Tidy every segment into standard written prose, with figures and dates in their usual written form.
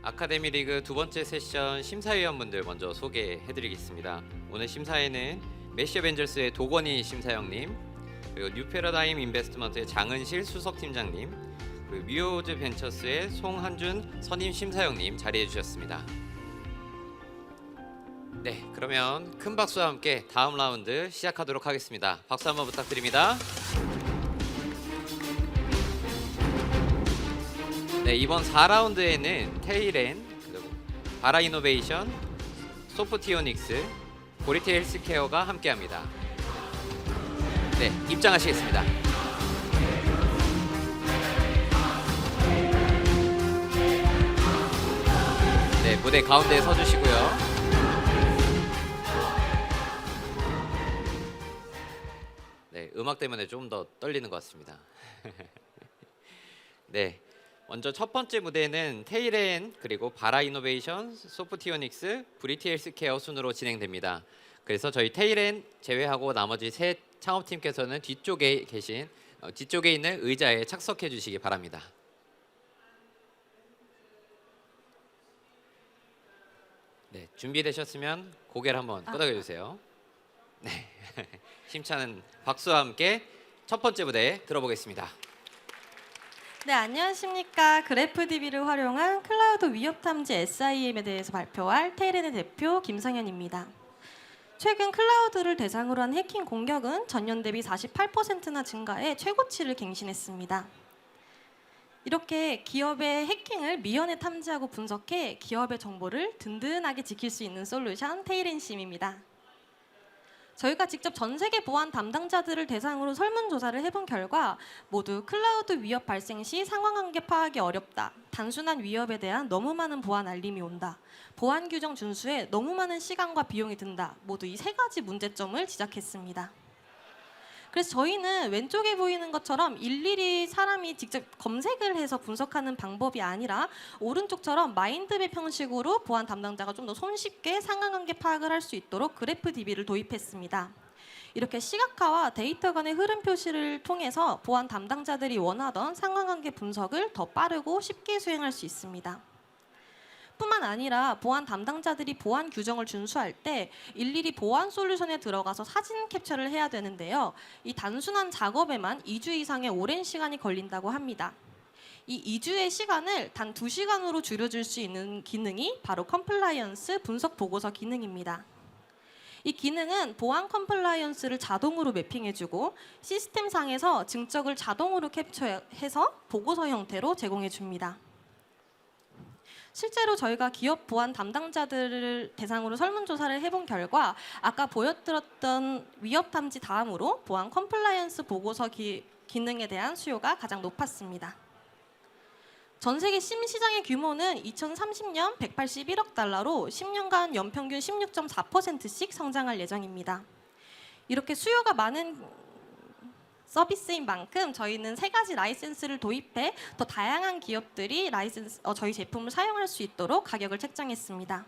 아카데미 리그 두 번째 세션 심사위원분들 먼저 소개해드리겠습니다. 오늘 심사에는 메시 어벤져스의 도건희 심사형님, 그리고 뉴패러다임 인베스트먼트의 장은실 수석팀장님, 그리고 뮤오즈 벤처스의 송한준 선임 심사형님 자리해 주셨습니다. 네, 그러면 큰 박수와 함께 다음 라운드 시작하도록 하겠습니다. 박수 한번 부탁드립니다. 네, 이번 4라운드에는 테일엔, 그리고 바라이노베이션, 소프티오닉스, 고리테 헬스케어가 함께합니다. 네, 입장하시겠습니다. 네, 무대 가운데에 서주시고요. 네, 음악 때문에 좀 더 떨리는 것 같습니다. 네, 먼저 첫 번째 무대는 테일엔, 그리고 바라이노베이션, 소프티오닉스, 브리티 헬스케어 순으로 진행됩니다. 그래서 저희 테일엔 제외하고 나머지 세 창업팀께서는 뒤쪽에 있는 의자에 착석해 주시기 바랍니다. 네, 준비되셨으면 고개를 한번 끄덕여 주세요. 네, 힘차는 박수와 함께 첫 번째 무대 들어보겠습니다. 네, 안녕하십니까. 그래프DB를 활용한 클라우드 위협 탐지 SIEM에 대해서 발표할 테일엔의 대표 김성현입니다. 최근 클라우드를 대상으로 한 해킹 공격은 전년 대비 48%나 증가해 최고치를 갱신했습니다. 이렇게 기업의 해킹을 미연에 탐지하고 분석해 기업의 정보를 든든하게 지킬 수 있는 솔루션 테일엔심입니다. 저희가 직접 전 세계 보안 담당자들을 대상으로 설문조사를 해본 결과 모두 클라우드 위협 발생 시 상황관계 파악이 어렵다, 단순한 위협에 대한 너무 많은 보안 알림이 온다, 보안 규정 준수에 너무 많은 시간과 비용이 든다, 모두 이 세 가지 문제점을 지적했습니다. 그래서 저희는 왼쪽에 보이는 것처럼 일일이 사람이 직접 검색을 해서 분석하는 방법이 아니라 오른쪽처럼 마인드맵 형식으로 보안 담당자가 좀 더 손쉽게 상관관계 파악을 할 수 있도록 그래프DB를 도입했습니다. 이렇게 시각화와 데이터 간의 흐름 표시를 통해서 보안 담당자들이 원하던 상관관계 분석을 더 빠르고 쉽게 수행할 수 있습니다. 뿐만 아니라 보안 담당자들이 보안 규정을 준수할 때 일일이 보안 솔루션에 들어가서 사진 캡처를 해야 되는데요. 이 단순한 작업에만 2주 이상의 오랜 시간이 걸린다고 합니다. 이 2주의 시간을 단 2시간으로 줄여줄 수 있는 기능이 바로 컴플라이언스 분석 보고서 기능입니다. 이 기능은 보안 컴플라이언스를 자동으로 매핑해주고 시스템상에서 증적을 자동으로 캡처해서 보고서 형태로 제공해줍니다. 실제로 저희가 기업 보안 담당자들을 대상으로 설문조사를 해본 결과 아까 보여드렸던 위협 탐지 다음으로 보안 컴플라이언스 보고서 기능에 대한 수요가 가장 높았습니다. 전 세계 심 시장의 규모는 2030년 181억 달러로 10년간 연평균 16.4%씩 성장할 예정입니다. 이렇게 수요가 많은 서비스인 만큼 저희는 세 가지 라이센스를 도입해 더 다양한 기업들이 저희 제품을 사용할 수 있도록 가격을 책정했습니다.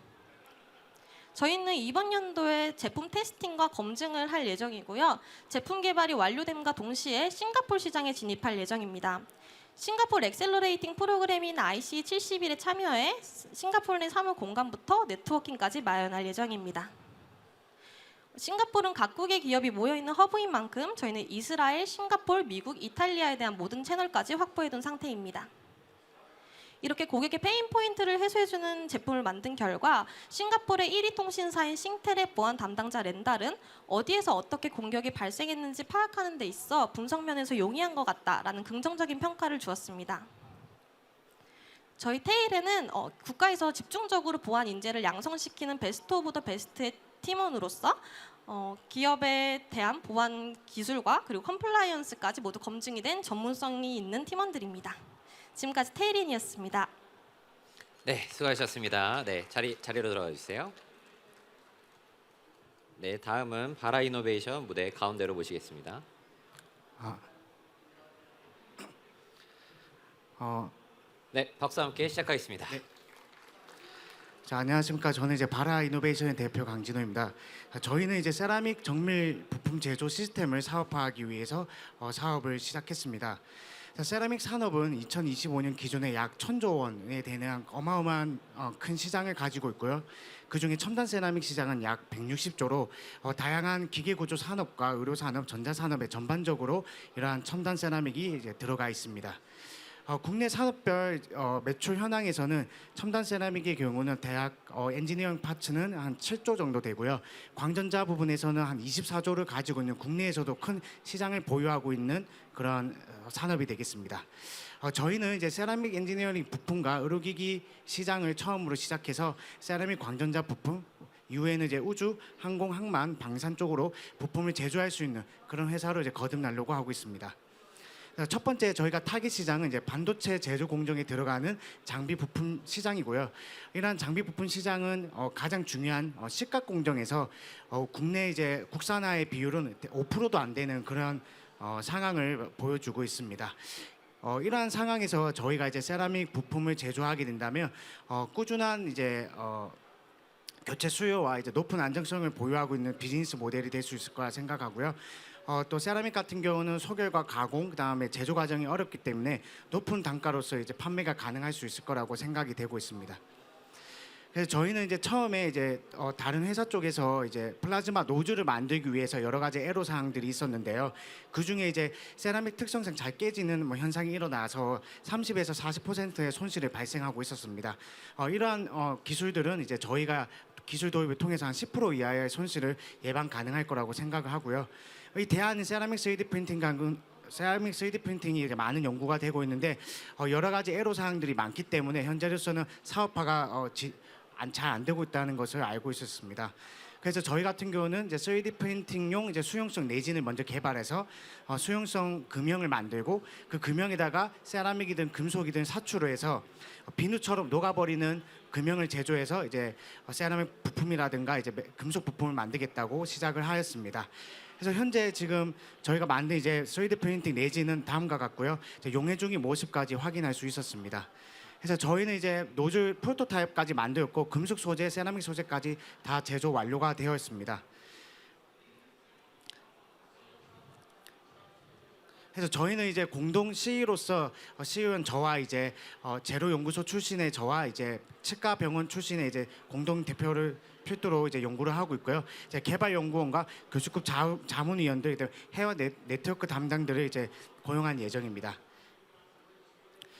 저희는 이번 연도에 제품 테스팅과 검증을 할 예정이고요. 제품 개발이 완료됨과 동시에 싱가포르 시장에 진입할 예정입니다. 싱가포르 엑셀러레이팅 프로그램인 IC71에 참여해 싱가포르 내 사무 공간부터 네트워킹까지 마련할 예정입니다. 싱가포르는 각국의 기업이 모여있는 허브인 만큼 저희는 이스라엘, 싱가포르, 미국, 이탈리아에 대한 모든 채널까지 확보해둔 상태입니다. 이렇게 고객의 페인 포인트를 해소해주는 제품을 만든 결과 싱가포르의 1위 통신사인 싱텔의 보안 담당자 렌달은 어디에서 어떻게 공격이 발생했는지 파악하는 데 있어 분석 면에서 용이한 것 같다라는 긍정적인 평가를 주었습니다. 저희 테일에는 국가에서 집중적으로 보안 인재를 양성시키는 베스트 오브 더 베스트의 팀원으로서 기업에 대한 보안 기술과 그리고 컴플라이언스까지 모두 검증이 된 전문성이 있는 팀원들입니다. 지금까지 테일인이었습니다. 네, 수고하셨습니다. 네, 자리로 들어가 주세요. 네, 다음은 바라이노베이션 무대 가운데로 모시겠습니다. 네, 박수와 함께 시작하겠습니다. 네. 자, 안녕하십니까. 저는 이제 바라이노베이션의 대표 강진호입니다. 저희는 이제 세라믹 정밀 부품 제조 시스템을 사업화하기 위해서 사업을 시작했습니다. 세라믹 산업은 2025년 기준에 약 1,000조 원에 되는 어마어마한 큰 시장을 가지고 있고요. 그중에 첨단 세라믹 시장은 약 160조로 다양한 기계 구조 산업과 의료 산업, 전자 산업에 전반적으로 이러한 첨단 세라믹이 이제 들어가 있습니다. 국내 산업별 매출 현황에서는 첨단 세라믹의 경우는 대학 엔지니어링 파츠는 한 7조 정도 되고요. 광전자 부분에서는 한 24조를 가지고 있는 국내에서도 큰 시장을 보유하고 있는 그런 산업이 되겠습니다. 저희는 이제 세라믹 엔지니어링 부품과 의료기기 시장을 처음으로 시작해서 세라믹 광전자 부품 이후에는 이제 우주, 항공, 항만, 방산 쪽으로 부품을 제조할 수 있는 그런 회사로 이제 거듭나려고 하고 있습니다. 첫 번째 저희가 타깃 시장은 이제 반도체 제조 공정에 들어가는 장비 부품 시장이고요. 이러한 장비 부품 시장은 가장 중요한 식각 공정에서 국내 이제 국산화의 비율은 5%도 안 되는 그런 상황을 보여주고 있습니다. 이러한 상황에서 저희가 이제 세라믹 부품을 제조하게 된다면 꾸준한 이제 교체 수요와 이제 높은 안정성을 보유하고 있는 비즈니스 모델이 될 수 있을 거라 생각하고요. 또 세라믹 같은 경우는 소결과 가공, 그다음에 제조 과정이 어렵기 때문에 높은 단가로서 이제 판매가 가능할 수 있을 거라고 생각이 되고 있습니다. 그래서 저희는 이제 처음에 이제 다른 회사 쪽에서 이제 플라즈마 노즐을 만들기 위해서 여러 가지 애로 사항들이 있었는데요. 그 중에 이제 세라믹 특성상 잘 깨지는 현상이 일어나서 30에서 40%의 손실이 발생하고 있었습니다. 이러한 기술들은 이제 저희가 기술 도입을 통해서 한 10% 이하의 손실을 예방 가능할 거라고 생각을 하고요. 이 대한 세라믹 3D 프린팅은 세라믹 3D 프린팅이 이제 많은 연구가 되고 있는데 여러 가지 애로 사항들이 많기 때문에 현재로서는 사업화가 잘 안 되고 있다는 것을 알고 있었습니다. 그래서 저희 같은 경우는 이제 3D 프린팅용 이제 수용성 레진을 먼저 개발해서 수용성 금형을 만들고 그 금형에다가 세라믹이든 금속이든 사출을 해서 비누처럼 녹아버리는 금형을 제조해서 이제 세라믹 부품이라든가 이제 금속 부품을 만들겠다고 시작을 하였습니다. 그래서 현재 지금 저희가 만든 이제 3D 프린팅 레진은 다음과 같고요. 용해 중의 모습까지 확인할 수 있었습니다. 그래서 저희는 이제 노즐 프로토타입까지 만들었고 금속 소재, 세라믹 소재까지 다 제조 완료가 되어 있습니다. 그래서 저희는 이제 공동 CE로서 CEO는 저와 이제 제로 연구소 출신의 저와 이제 치과 병원 출신의 이제 공동 대표를 필두로 이제 연구를 하고 있고요. 이제 개발 연구원과 교수급 자문위원들, 해외 네트워크 담당들을 이제 고용한 예정입니다.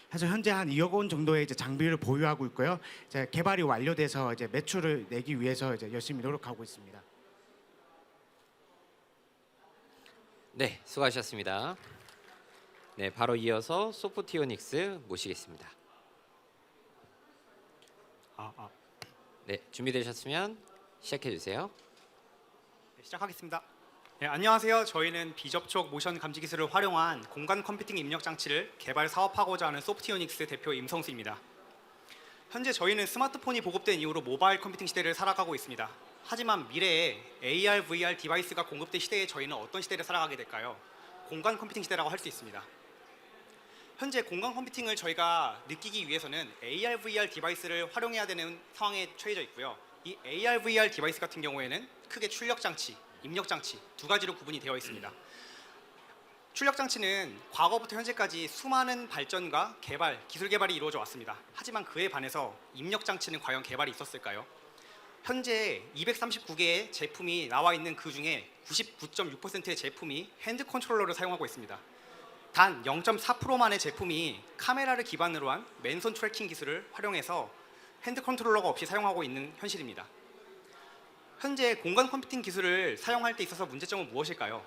그래서 현재 한 2억 원 정도의 이제 장비를 보유하고 있고요. 이제 개발이 완료돼서 이제 매출을 내기 위해서 이제 열심히 노력하고 있습니다. 네, 수고하셨습니다. 네, 바로 이어서 소프티오닉스 모시겠습니다. 네, 준비되셨으면 시작해 주세요. 네, 시작하겠습니다. 네, 안녕하세요. 저희는 비접촉 모션 감지 기술을 활용한 공간 컴퓨팅 입력 장치를 개발 사업하고자 하는 소프티오닉스 대표 임성수입니다. 현재 저희는 스마트폰이 보급된 이후로 모바일 컴퓨팅 시대를 살아가고 있습니다. 하지만 미래에 AR, VR 디바이스가 공급된 시대에 저희는 어떤 시대를 살아가게 될까요? 공간 컴퓨팅 시대라고 할 수 있습니다. 현재 공간 컴퓨팅을 저희가 느끼기 위해서는 AR, VR 디바이스를 활용해야 되는 상황에 처해져 있고요. 이 AR, VR 디바이스 같은 경우에는 크게 출력 장치, 입력 장치 두 가지로 구분이 되어 있습니다. 출력 장치는 과거부터 현재까지 수많은 발전과 개발, 기술 개발이 이루어져 왔습니다. 하지만 그에 반해서 입력 장치는 과연 개발이 있었을까요? 현재 239개의 제품이 나와 있는 그 중에 99.6%의 제품이 핸드 컨트롤러를 사용하고 있습니다. 단 0.4%만의 제품이 카메라를 기반으로 한 맨손 트래킹 기술을 활용해서 핸드 컨트롤러가 없이 사용하고 있는 현실입니다. 현재 공간 컴퓨팅 기술을 사용할 때 있어서 문제점은 무엇일까요?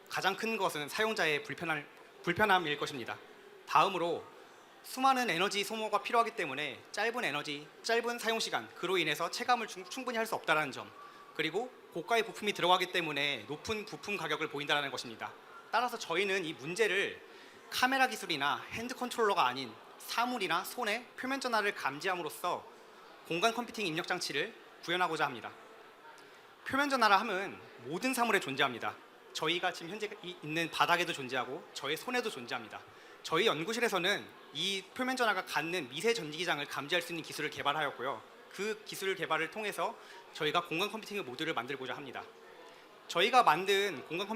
가장 큰 것은 사용자의 불편함일 것입니다. 다음으로 수많은 에너지 소모가 필요하기 때문에 짧은 사용 시간, 그로 인해서 체감을 충분히 할 수 없다는 점, 그리고 고가의 부품이 들어가기 때문에 높은 부품 가격을 보인다는 것입니다. 따라서 저희는 이 문제를 카메라 기술이나 핸드 컨트롤러가 아닌 사물이나 손의 표면 전화를 감지함으로써 공간 컴퓨팅 입력 장치를 구현하고자 합니다. 표면 전화라 함은 모든 사물에 존재합니다. 저희가 지금 현재 있는 바닥에도 존재하고 저의 손에도 존재합니다. 저희 연구실에서는 이 표면 전화가 갖는 미세 전기장을 감지할 수 있는 기술을 개발하였고요. 그 기술 개발을 통해서 저희가 공간 컴퓨팅 모듈을 만들고자 합니다. 저희가 만든 공간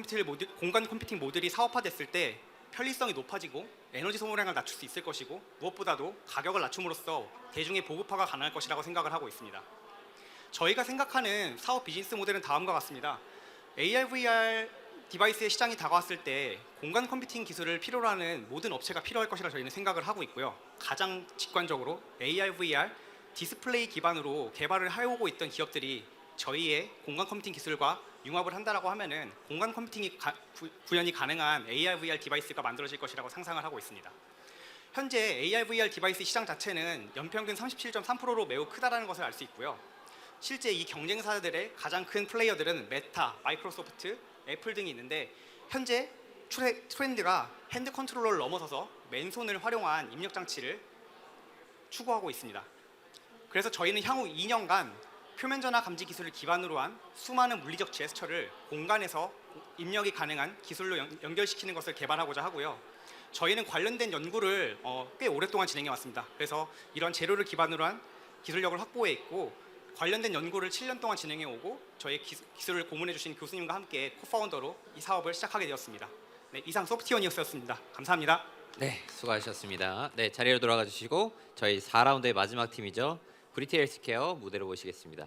컴퓨팅 모듈이 사업화됐을 때 편리성이 높아지고 에너지 소모량을 낮출 수 있을 것이고 무엇보다도 가격을 낮춤으로써 대중의 보급화가 가능할 것이라고 생각을 하고 있습니다. 저희가 생각하는 사업 비즈니스 모델은 다음과 같습니다. AR, VR 디바이스의 시장이 다가왔을 때 공간 컴퓨팅 기술을 필요로 하는 모든 업체가 필요할 것이라 저희는 생각을 하고 있고요. 가장 직관적으로 AR, VR 디스플레이 기반으로 개발을 해오고 있던 기업들이 저희의 공간 컴퓨팅 기술과 융합을 한다라고 하면은 공간 컴퓨팅이 구현이 가능한 AR, VR 디바이스가 만들어질 것이라고 상상을 하고 있습니다. 현재 AR, VR 디바이스 시장 자체는 연평균 37.3%로 매우 크다라는 것을 알 수 있고요. 실제 이 경쟁사들의 가장 큰 플레이어들은 메타, 마이크로소프트, 애플 등이 있는데 현재 트렌드가 핸드 컨트롤러를 넘어서서 맨손을 활용한 입력 장치를 추구하고 있습니다. 그래서 저희는 향후 2년간 표면 전화 감지 기술을 기반으로 한 수많은 물리적 제스처를 공간에서 입력이 가능한 기술로 연결시키는 것을 개발하고자 하고요. 저희는 관련된 연구를 꽤 오랫동안 진행해 왔습니다. 그래서 이런 재료를 기반으로 한 기술력을 확보해 있고 관련된 연구를 7년 동안 진행해 오고 저희 기술을 고문해 주신 교수님과 함께 코파운더로 이 사업을 시작하게 되었습니다. 네, 이상 소프트웨어 뉴스였습니다. 감사합니다. 네, 수고하셨습니다. 네, 자리로 돌아가 주시고 저희 4라운드의 마지막 팀이죠. 브리티 헬스케어 무대로 모시겠습니다.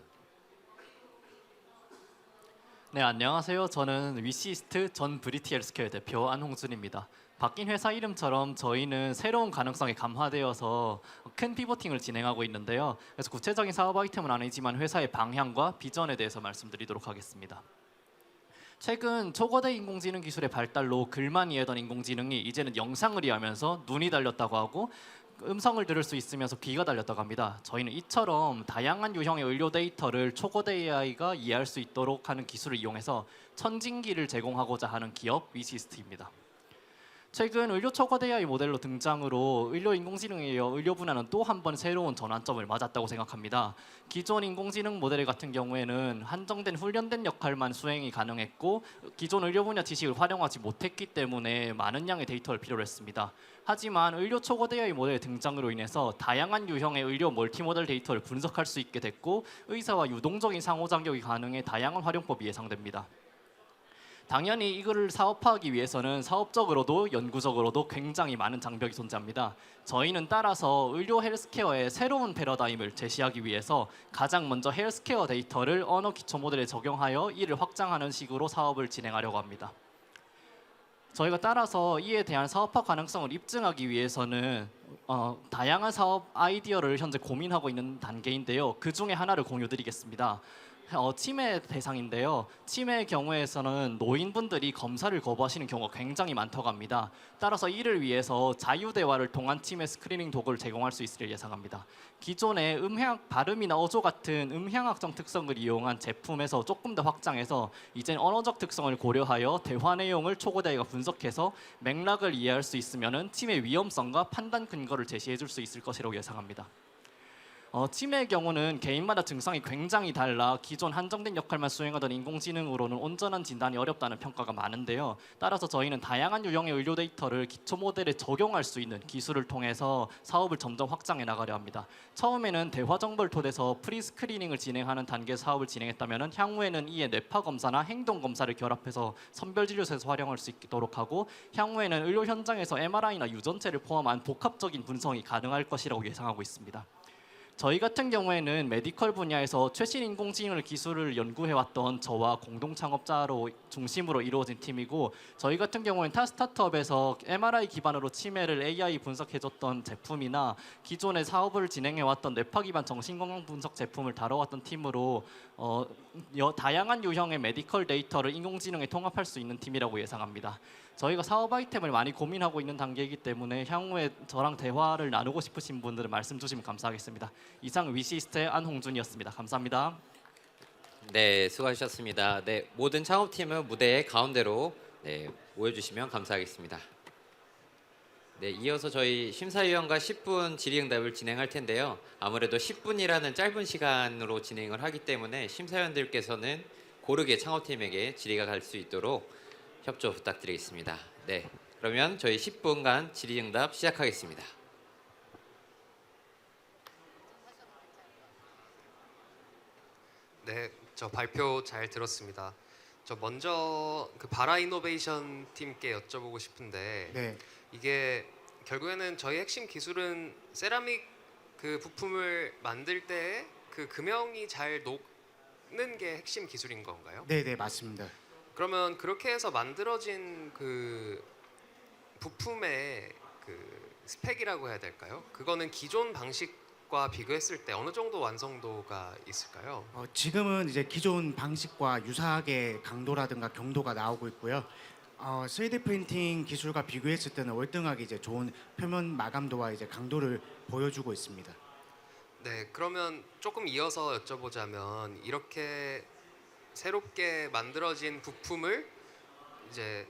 네, 안녕하세요. 저는 위시스트 전 브리티 헬스케어 대표 안홍준입니다. 바뀐 회사 이름처럼 저희는 새로운 가능성이 감화되어서 큰 피보팅을 진행하고 있는데요. 그래서 구체적인 사업 아이템은 아니지만 회사의 방향과 비전에 대해서 말씀드리도록 하겠습니다. 최근 초거대 인공지능 기술의 발달로 글만 이해하던 인공지능이 이제는 영상을 이해하면서 눈이 달렸다고 하고 음성을 들을 수 있으면서 귀가 달렸다고 합니다. 저희는 이처럼 다양한 유형의 의료 데이터를 초거대 AI가 이해할 수 있도록 하는 기술을 이용해서 천진기를 제공하고자 하는 기업 위시스트입니다. 최근 의료 초거대 AI 모델로 등장으로 의료 인공지능에 이어 의료 분야는 또 한 번 새로운 전환점을 맞았다고 생각합니다. 기존 인공지능 모델 같은 경우에는 한정된 훈련된 역할만 수행이 가능했고 기존 의료 분야 지식을 활용하지 못했기 때문에 많은 양의 데이터를 필요로 했습니다. 하지만 의료 초거대 AI 모델의 등장으로 인해서 다양한 유형의 의료 멀티모델 데이터를 분석할 수 있게 됐고 의사와 유동적인 상호작용이 가능해 다양한 활용법이 예상됩니다. 당연히 이거를 사업화하기 위해서는 사업적으로도 연구적으로도 굉장히 많은 장벽이 존재합니다. 저희는 따라서 의료 헬스케어의 새로운 패러다임을 제시하기 위해서 가장 먼저 헬스케어 데이터를 언어 기초 모델에 적용하여 이를 확장하는 식으로 사업을 진행하려고 합니다. 저희가 따라서 이에 대한 사업화 가능성을 입증하기 위해서는 다양한 사업 아이디어를 현재 고민하고 있는 단계인데요. 그 중에 하나를 공유드리겠습니다. 치매 대상인데요. 치매의 경우에서는 노인분들이 검사를 거부하시는 경우가 굉장히 많다고 합니다. 따라서 이를 위해서 자유대화를 통한 치매 스크리닝 도구를 제공할 수 있을 예상합니다. 기존의 음향 발음이나 어조 같은 음향학적 특성을 이용한 제품에서 조금 더 확장해서 이제 언어적 특성을 고려하여 대화 내용을 초거대 AI가 분석해서 맥락을 이해할 수 있으면 치매 위험성과 판단 근거를 제시해 줄 수 있을 것이라고 예상합니다. 치매의 경우는 개인마다 증상이 굉장히 달라 기존 한정된 역할만 수행하던 인공지능으로는 온전한 진단이 어렵다는 평가가 많은데요. 따라서 저희는 다양한 유형의 의료 데이터를 기초 모델에 적용할 수 있는 기술을 통해서 사업을 점점 확장해 나가려 합니다. 처음에는 대화 정보를 토대서 프리스크리닝을 진행하는 단계 사업을 진행했다면 향후에는 이에 뇌파 검사나 행동 검사를 결합해서 선별진료소에서 활용할 수 있도록 하고 향후에는 의료 현장에서 MRI나 유전체를 포함한 복합적인 분석이 가능할 것이라고 예상하고 있습니다. 저희 같은 경우에는 메디컬 분야에서 최신 인공지능 기술을 연구해왔던 저와 공동 창업자로 중심으로 이루어진 팀이고 저희 같은 경우에는 타 스타트업에서 MRI 기반으로 치매를 AI 분석해줬던 제품이나 기존의 사업을 진행해왔던 뇌파 기반 정신건강 분석 제품을 다뤄왔던 팀으로 다양한 유형의 메디컬 데이터를 인공지능에 통합할 수 있는 팀이라고 예상합니다. 저희가 사업 아이템을 많이 고민하고 있는 단계이기 때문에 향후에 저랑 대화를 나누고 싶으신 분들은 말씀 주시면 감사하겠습니다. 이상 위시스트의 안홍준이었습니다. 감사합니다. 네, 수고하셨습니다. 네, 모든 창업팀은 무대의 가운데로 모여주시면 감사하겠습니다. 네, 이어서 저희 심사위원과 10분 질의응답을 진행할 텐데요. 아무래도 10분이라는 짧은 시간으로 진행을 하기 때문에 심사위원들께서는 고르게 창업팀에게 질의가 갈 수 있도록 협조 부탁드리겠습니다. 네, 그러면 저희 10분간 질의응답 시작하겠습니다. 네, 저 발표 잘 들었습니다. 저 먼저 그 바라 이노베이션 팀께 여쭤보고 싶은데 네. 이게 결국에는 저희 핵심 기술은 세라믹 그 부품을 만들 때 그 금형이 잘 녹는 게 핵심 기술인 건가요? 네, 네, 맞습니다. 그러면 그렇게 해서 만들어진 그 부품의 그 스펙이라고 해야 될까요? 그거는 기존 방식과 비교했을 때 어느 정도 완성도가 있을까요? 지금은 이제 기존 방식과 유사하게 강도라든가 경도가 나오고 있고요. 3D 프린팅 기술과 비교했을 때는 월등하게 이제 좋은 표면 마감도와 이제 강도를 보여주고 있습니다. 네, 그러면 조금 이어서 여쭤보자면 이렇게 새롭게 만들어진 부품을 이제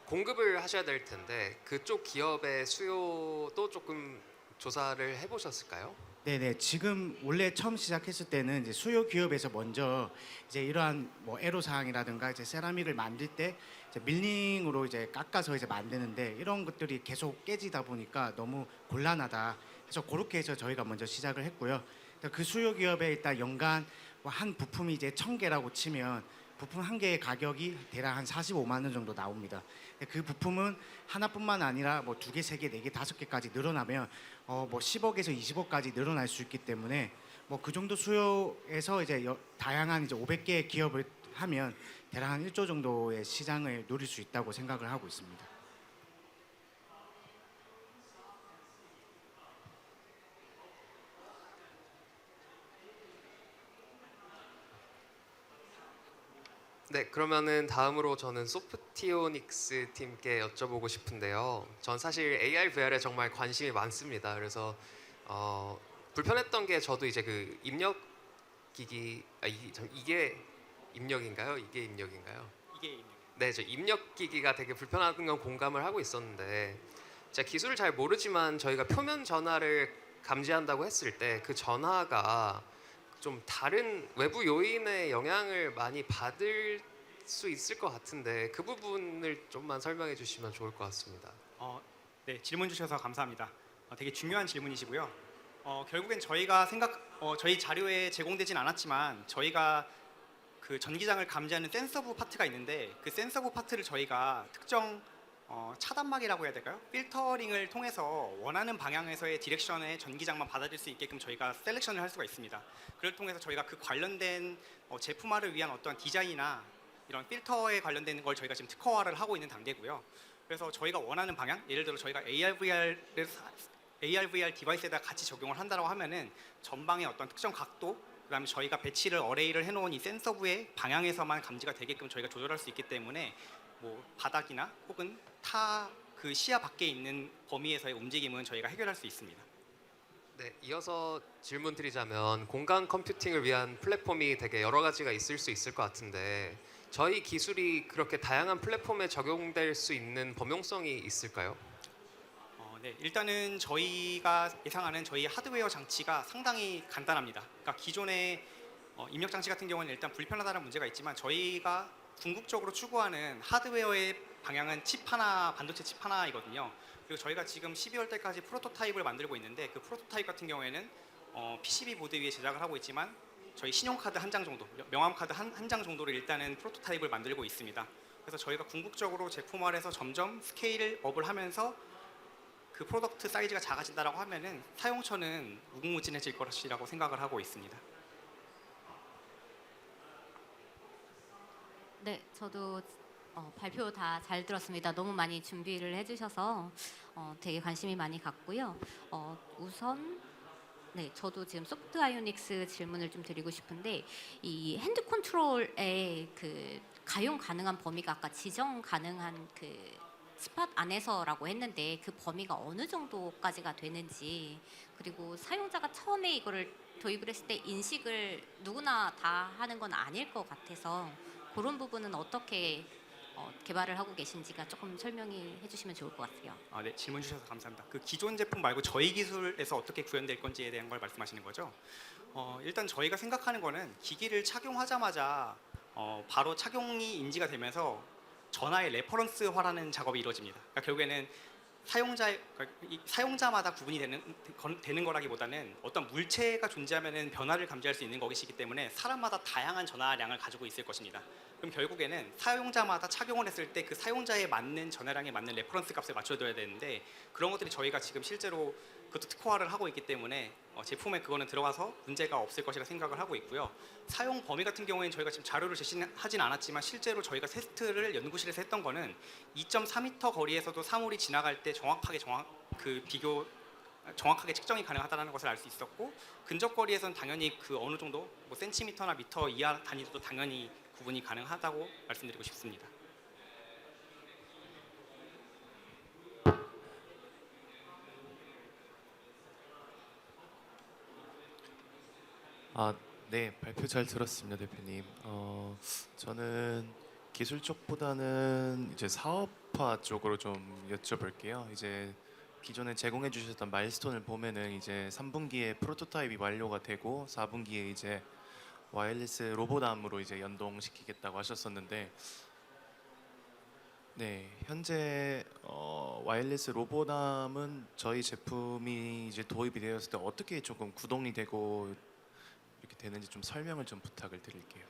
공급을 하셔야 될 텐데 그쪽 기업의 수요도 조금 조사를 해보셨을까요? 네네, 지금 원래 처음 시작했을 때는 이제 수요 기업에서 먼저 이제 이러한 뭐 애로 사항이라든가 이제 세라믹을 만들 때 이제 밀링으로 이제 깎아서 이제 만드는데 이런 것들이 계속 깨지다 보니까 너무 곤란하다. 그래서 그렇게 해서 저희가 먼저 시작을 했고요. 그 수요 기업에 일단 연간 뭐한 부품이 이제 1,000개라고 치면 부품 한 개의 가격이 대략 한 45만 원 정도 나옵니다. 그 부품은 하나뿐만 아니라 뭐 2개, 3개, 4개, 5개까지 늘어나면 뭐 10억에서 20억까지 늘어날 수 있기 때문에 뭐 그 정도 수요에서 이제 다양한 이제 500개의 기업을 하면 대략 한 1조 정도의 시장을 누릴 수 있다고 생각을 하고 있습니다. 네, 그러면은 다음으로 저는 소프티오닉스 팀께 여쭤보고 싶은데요. 전 사실 AR, VR에 정말 관심이 많습니다. 그래서 불편했던 게 저도 이제 그 입력 기기 이게 입력인가요? 이게 입력인가요? 이게 네, 저 입력 기기가 되게 불편한 건 공감을 하고 있었는데 제가 기술을 잘 모르지만 저희가 표면 전하를 감지한다고 했을 때 그 전하가 좀 다른 외부 요인의 영향을 많이 받을 수 있을 것 같은데 그 부분을 좀만 설명해 주시면 좋을 것 같습니다. 네, 질문 주셔서 감사합니다. 되게 중요한 질문이시고요. 결국엔 저희가 저희 자료에 제공되진 않았지만 저희가 그 전기장을 감지하는 센서부 파트가 있는데 그 센서부 파트를 저희가 특정 차단막이라고 해야 될까요? 필터링을 통해서 원하는 방향에서의 디렉션의 전기장만 받아들일 수 있게끔 저희가 셀렉션을 할 수가 있습니다. 그걸 통해서 저희가 그 관련된 제품화를 위한 어떤 디자인이나 이런 필터에 관련된 걸 저희가 지금 특허화를 하고 있는 단계고요. 그래서 저희가 원하는 방향, 예를 들어 저희가 AR, VR 디바이스에다 같이 적용을 한다고 하면은 전방의 어떤 특정 각도, 그다음에 저희가 배치를 어레이를 해놓은 이 센서부의 방향에서만 감지가 되게끔 저희가 조절할 수 있기 때문에 뭐 바닥이나 혹은 타 그 시야 밖에 있는 범위에서의 움직임은 저희가 해결할 수 있습니다. 네, 이어서 질문 드리자면 공간 컴퓨팅을 위한 플랫폼이 되게 여러 가지가 있을 수 있을 것 같은데 저희 기술이 그렇게 다양한 플랫폼에 적용될 수 있는 범용성이 있을까요? 네, 일단은 저희가 예상하는 저희 하드웨어 장치가 상당히 간단합니다. 그러니까 기존의 입력 장치 같은 경우는 일단 불편하다는 문제가 있지만 저희가 궁극적으로 추구하는 하드웨어의 방향은 칩 하나, 반도체 칩 하나이거든요. 그리고 저희가 지금 12월 달까지 프로토타입을 만들고 있는데 그 프로토타입 같은 경우에는 PCB 보드 위에 제작을 하고 있지만 저희 신용카드 한 장 정도, 명함카드 한 장 정도를 일단은 프로토타입을 만들고 있습니다. 그래서 저희가 궁극적으로 제품화해서 점점 스케일 업을 하면서 그 프로덕트 사이즈가 작아진다라고 하면은 사용처는 무궁무진해질 것이라고 생각을 하고 있습니다. 네, 저도 발표 다 잘 들었습니다. 너무 많이 준비를 해주셔서 되게 관심이 많이 갔고요. 우선 네, 저도 지금 소프트 아이오닉스 질문을 좀 드리고 싶은데 이 핸드 컨트롤의 그 가용 가능한 범위가 아까 지정 가능한 그 스팟 안에서라고 했는데 그 범위가 어느 정도까지가 되는지, 그리고 사용자가 처음에 이거를 도입을 했을 때 인식을 누구나 다 하는 건 아닐 것 같아서 그런 부분은 어떻게 개발을 하고 계신지가 조금 설명해 주시면 좋을 것 같아요. 네, 질문 주셔서 감사합니다. 그 기존 제품 말고 저희 기술에서 어떻게 구현될 건지에 대한 걸 말씀하시는 거죠? 일단 저희가 생각하는 거는 기기를 착용하자마자 바로 착용이 인지가 되면서 전화의 레퍼런스화라는 작업이 이루어집니다. 그러니까 결국에는 사용자마다 구분이 되는 거라기보다는 어떤 물체가 존재하면은 변화를 감지할 수 있는 것이기 때문에 사람마다 다양한 전하량을 가지고 있을 것입니다. 그럼 결국에는 사용자마다 착용을 했을 때 그 사용자에 맞는 전하량에 맞는 레퍼런스 값을 맞춰줘야 되는데 그런 것들이 저희가 지금 실제로 그것도 특화를 하고 있기 때문에 제품에 그거는 들어가서 문제가 없을 것이라 생각을 하고 있고요. 사용 범위 같은 경우에는 저희가 지금 자료를 제시하진 않았지만 실제로 저희가 테스트를 연구실에서 했던 거는 2.4m 거리에서도 사물이 지나갈 때 정확하게 측정이 가능하다는 것을 알 수 있었고 근접 거리에서는 당연히 그 어느 정도 뭐 센티미터나 미터 이하 단위도 당연히 구분이 가능하다고 말씀드리고 싶습니다. 네, 발표 잘 들었습니다, 대표님. 저는 기술 쪽보다는 이제 사업화 쪽으로 좀 여쭤볼게요. 이제 기존에 제공해 주셨던 마일스톤을 보면은 이제 3분기에 프로토타입이 완료가 되고 4분기에 이제 와이어리스 로봇암으로 이제 연동시키겠다고 하셨었는데, 네, 현재 와이어리스 로봇암은 저희 제품이 이제 도입이 되었을 때 어떻게 조금 구동이 되고 이렇게 되는지 좀 설명을 좀 부탁을 드릴게요.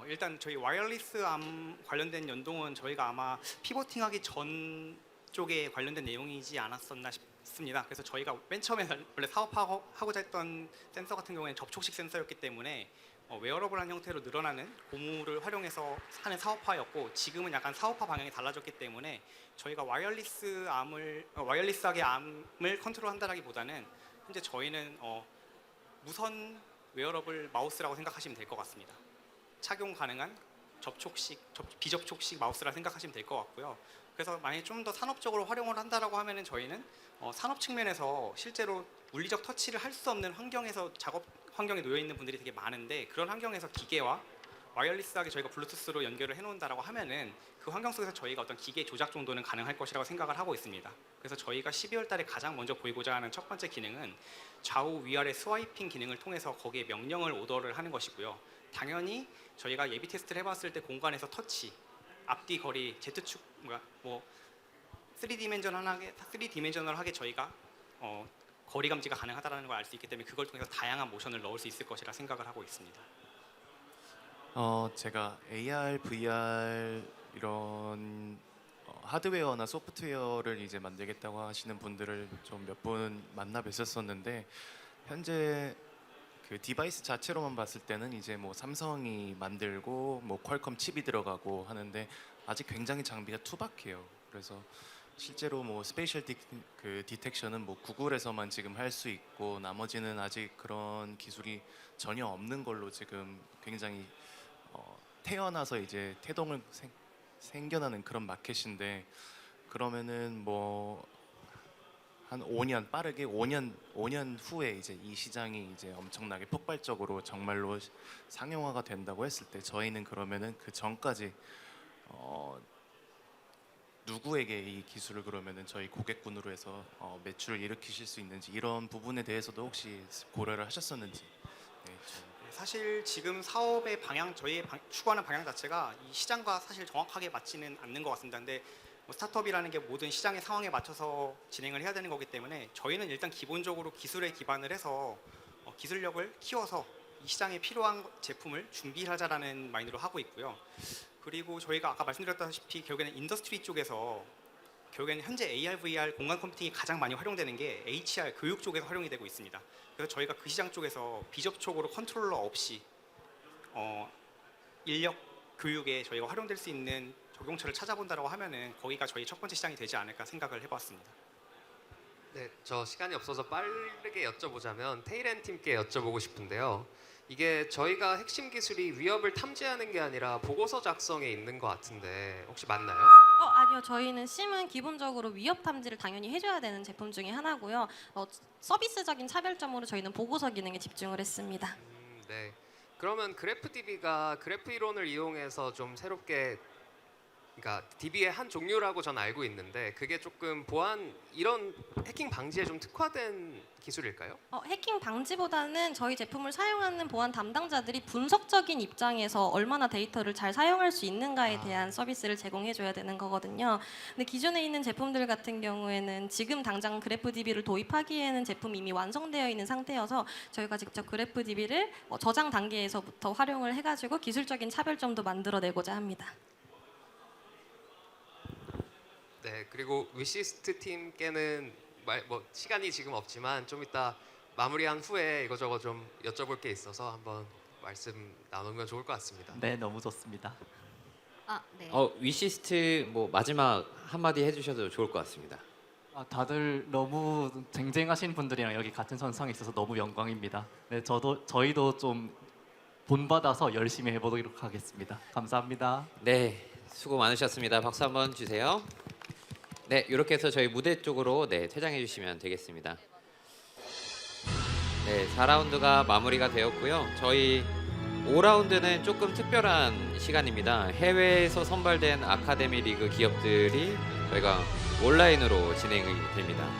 일단 저희 와이어리스 암 관련된 연동은 저희가 아마 피보팅하기 전 쪽에 관련된 내용이지 않았었나 싶습니다. 그래서 저희가 맨 처음에 원래 사업하고자 했던 센서 같은 경우에는 접촉식 센서였기 때문에 웨어러블한 형태로 늘어나는 고무를 활용해서 하는 사업화였고 지금은 약간 사업화 방향이 달라졌기 때문에 저희가 와이어리스하게 암을 컨트롤한다라기보다는 현재 저희는 무선 웨어러블 마우스라고 생각하시면 될 것 같습니다. 착용 가능한 비접촉식 마우스라 생각하시면 될 것 같고요. 그래서 만약에 좀 더 산업적으로 활용을 한다라고 하면은 저희는 산업 측면에서 실제로 물리적 터치를 할 수 없는 환경에서 작업 환경에 놓여 있는 분들이 되게 많은데 그런 환경에서 기계와 와이어리스하게 저희가 블루투스로 연결을 해놓는다라고 하면은 그 환경 속에서 저희가 어떤 기계 조작 정도는 가능할 것이라고 생각을 하고 있습니다. 그래서 저희가 12월달에 가장 먼저 보이고자 하는 첫 번째 기능은 좌우 위아래 스와이핑 기능을 통해서 거기에 명령을 오더를 하는 것이고요. 당연히 저희가 예비 테스트를 해봤을 때 공간에서 터치, 앞뒤 거리, Z축, 뭐 3디멘셔널하게 저희가 거리 감지가 가능하다는 걸 알 수 있기 때문에 그걸 통해서 다양한 모션을 넣을 수 있을 것이라 생각을 하고 있습니다. 제가 AR, VR 이런 하드웨어나 소프트웨어를 이제 만들겠다고 하시는 분들을 좀 몇 분 만나 뵀었었는데 현재 그 디바이스 자체로만 봤을 때는 이제 뭐 삼성이 만들고 뭐 퀄컴 칩이 들어가고 하는데 아직 굉장히 장비가 투박해요. 그래서 실제로 뭐 스페이셜 디텍션은 뭐 구글에서만 지금 할 수 있고 나머지는 아직 그런 기술이 전혀 없는 걸로 지금 굉장히 태어나서 이제 태동을 생겨나는 그런 마켓인데 그러면은 뭐 한 5년 빠르게 5년 후에 이제 이 시장이 이제 엄청나게 폭발적으로 정말로 상용화가 된다고 했을 때 저희는 그러면은 그 전까지 누구에게 이 기술을 그러면은 저희 고객군으로 해서 매출을 일으키실 수 있는지 이런 부분에 대해서도 혹시 고려를 하셨었는지. 네, 사실 지금 사업의 방향, 추구하는 방향 자체가 이 시장과 사실 정확하게 맞지는 않는 것 같습니다. 근데 뭐 스타트업이라는 게 모든 시장의 상황에 맞춰서 진행을 해야 되는 거기 때문에 저희는 일단 기본적으로 기술에 기반을 해서 기술력을 키워서 이 시장에 필요한 제품을 준비하자라는 마인드로 하고 있고요. 그리고 저희가 아까 말씀드렸다시피 결국에는 인더스트리 쪽에서 결국에는 현재 AR, VR 공간 컴퓨팅이 가장 많이 활용되는 게 HR 교육 쪽에서 활용이 되고 있습니다. 그래서 저희가 그 시장 쪽에서 비접촉으로 컨트롤러 없이 인력 교육에 저희가 활용될 수 있는 적용처를 찾아본다라고 하면은 거기가 저희 첫 번째 시장이 되지 않을까 생각을 해봤습니다. 네, 저 시간이 없어서 빠르게 여쭤보자면 테일앤 팀께 여쭤보고 싶은데요. 이게 저희가 핵심 기술이 위협을 탐지하는 게 아니라 보고서 작성에 있는 것 같은데 혹시 맞나요? 아니요. 저희는 심은 기본적으로 위협 탐지를 당연히 해줘야 되는 제품 중에 하나고요. 서비스적인 차별점으로 저희는 보고서 기능에 집중을 했습니다. 네. 그러면 그래프DB가 그래프 이론을 이용해서 좀 새롭게 그러니까 DB의 한 종류라고 저는 알고 있는데 그게 조금 보안 이런 해킹 방지에 좀 특화된 기술일까요? 해킹 방지보다는 저희 제품을 사용하는 보안 담당자들이 분석적인 입장에서 얼마나 데이터를 잘 사용할 수 있는가에 대한 서비스를 제공해줘야 되는 거거든요. 근데 기존에 있는 제품들 같은 경우에는 지금 당장 그래프DB를 도입하기에는 제품이 이미 완성되어 있는 상태여서 저희가 직접 그래프DB를 저장 단계에서부터 활용을 해가지고 기술적인 차별점도 만들어내고자 합니다. 네, 그리고 위시스트 팀께는 뭐 시간이 지금 없지만 좀 이따 마무리한 후에 이거저거 좀 여쭤볼 게 있어서 한번 말씀 나누면 좋을 것 같습니다. 네, 너무 좋습니다. 네. 위시스트 뭐 마지막 한마디 해주셔도 좋을 것 같습니다. 다들 너무 쟁쟁하신 분들이랑 여기 같은 선상에 있어서 너무 영광입니다. 네, 저희도 좀 본받아서 열심히 해보도록 하겠습니다. 감사합니다. 네, 수고 많으셨습니다. 박수 한번 주세요. 네, 이렇게 해서 저희 무대 쪽으로 퇴장해 주시면 되겠습니다. 네, 4라운드가 마무리가 되었고요. 저희 5라운드는 조금 특별한 시간입니다. 해외에서 선발된 아카데미 리그 기업들이 저희가 온라인으로 진행이 됩니다.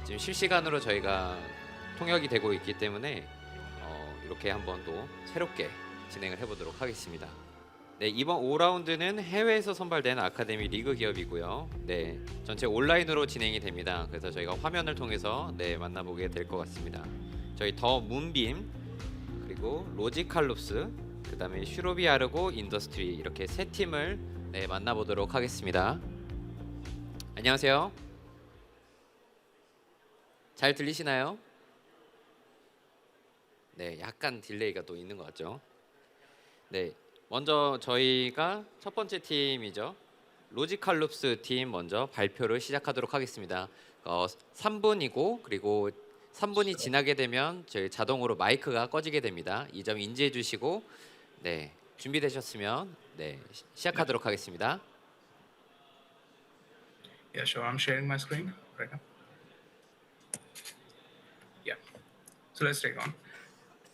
지금 실시간으로 저희가 통역이 되고 있기 때문에 이렇게 한번 또 새롭게 진행을 해보도록 하겠습니다. 네, 이번 5라운드는 해외에서 선발된 아카데미 리그 기업이고요. 네, 전체 온라인으로 진행이 됩니다. 그래서 저희가 화면을 통해서 만나보게 될 것 같습니다. 저희 더 문빔 그리고 로지칼룹스 그다음에 슈로비아르고 인더스트리 이렇게 세 팀을 만나보도록 하겠습니다. 안녕하세요. 잘 들리시나요? 네, 약간 딜레이가 또 있는 것 같죠? 네. 먼저 저희가 첫 번째 팀이죠. 로지칼룹스 팀 먼저 발표를 시작하도록 하겠습니다. 3분이고 그리고 3분이 지나게 되면 저희 자동으로 마이크가 꺼지게 됩니다. 이 점 인지해 주시고 준비되셨으면 시작하도록 하겠습니다. Yeah, sure. I'm sharing my screen right now. Yeah. So let's take on.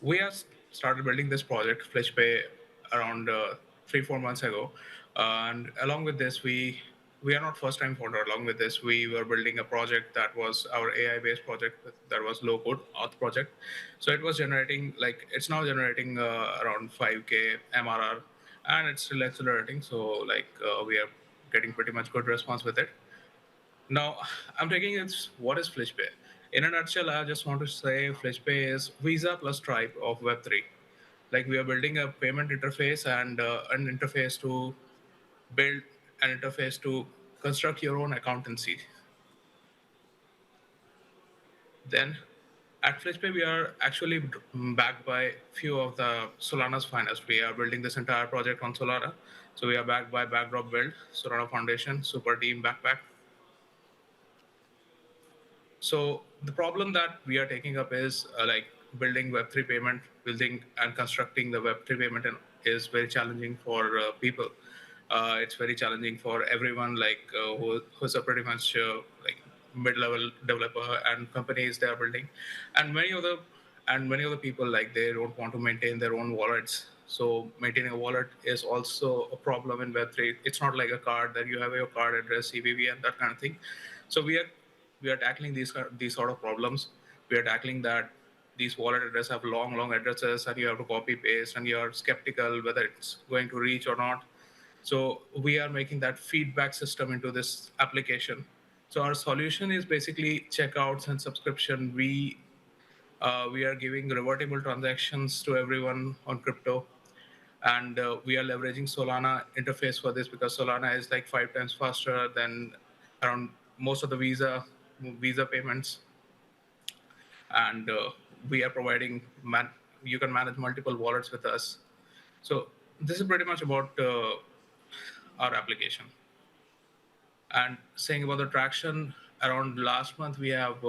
We have started building this project, FlashPay, around 3-4 months ago, and along with this, we are not first time founder. Along with this, we were building a project that was our AI based project that was low code auth project. So it was generating it's now generating around 5k MRR, and it's still accelerating. So we are getting pretty much good response with it. Now I'm taking it. What is FlashPay? In a nutshell, I just want to say FlashPay is Visa plus Stripe of Web3. We are building a payment interface and an interface to build an interface to construct your own accountancy. Then at FlashPay, we are actually backed by few of the Solana's finest. We are building this entire project on Solana. So we are backed by Backdrop Build, Solana Foundation, Super Team, Backpack. So the problem that we are taking up is building Web3 payment, building and constructing the Web3 payment is very challenging for people. It's very challenging for everyone who's a pretty much mid-level developer and companies they are building, and many of the people they don't want to maintain their own wallets. So maintaining a wallet is also a problem in Web3. It's not like a card that you have your card address, CVV, and that kind of thing. So we are tackling these sort of problems. We are tackling that these wallet addresses have long addresses and you have to copy paste and you're skeptical whether it's going to reach or not. So we are making that feedback system into this application. So our solution is basically checkouts and subscription. We are giving revertible transactions to everyone on crypto, and we are leveraging Solana interface for this because Solana is 5 times faster than around most of the Visa payments. And we are providing you can manage multiple wallets with us. So this is pretty much about our application. And saying about the traction, around last month we have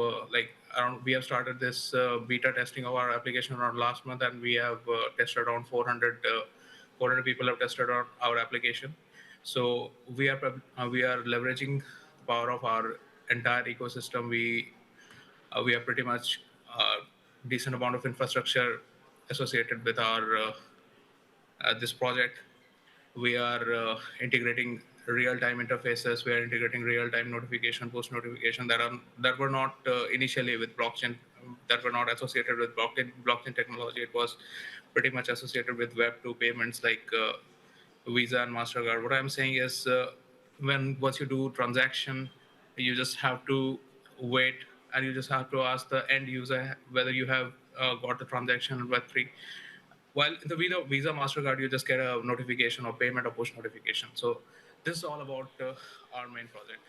we have started this beta testing of our application around last month, and we have tested around 400 people have tested our application. So we are leveraging the power of our entire ecosystem. We have pretty much decent amount of infrastructure associated with our this project, We are integrating real-time interfaces. We are integrating real-time notification, post-notification that were not initially with blockchain, that were not associated with blockchain technology. It was pretty much associated with Web2 payments like Visa and Mastercard. What I'm saying is, once you do transaction, you just have to wait, and you just have to ask the end user whether you have got the transaction in Web3. While in the Visa Mastercard, you just get a notification or payment or push notification. So this is all about our main project.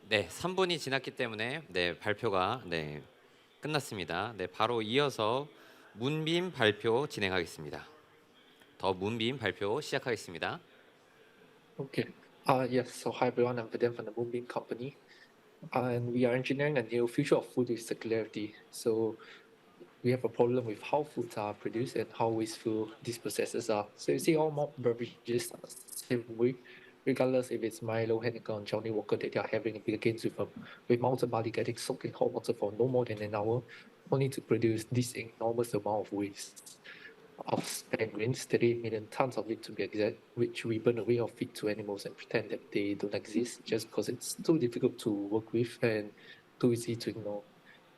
네, 3분이 지났기 때문에 네, 발표가 네, 끝났습니다. 네, 바로 이어서 문빔 발표 진행하겠습니다. 더 문빔 발표 시작하겠습니다. Okay. Yes. So hi everyone. I'm Vidyan from the Moonbeam Company, and we are engineering a new future of food with circularity. So we have a problem with how foods are produced and how wasteful these processes are. So you see, all malt beverages are the same way, regardless if it's Milo, Heineken, or Johnny Walker that they are having bigger gains with malted barley getting soaked in hot water for no more than an hour, only to produce this enormous amount of waste of spent grains, 38 million tons of it to be exact, which we burn away or feed to animals and pretend that they don't exist just because it's too difficult to work with and too easy to ignore.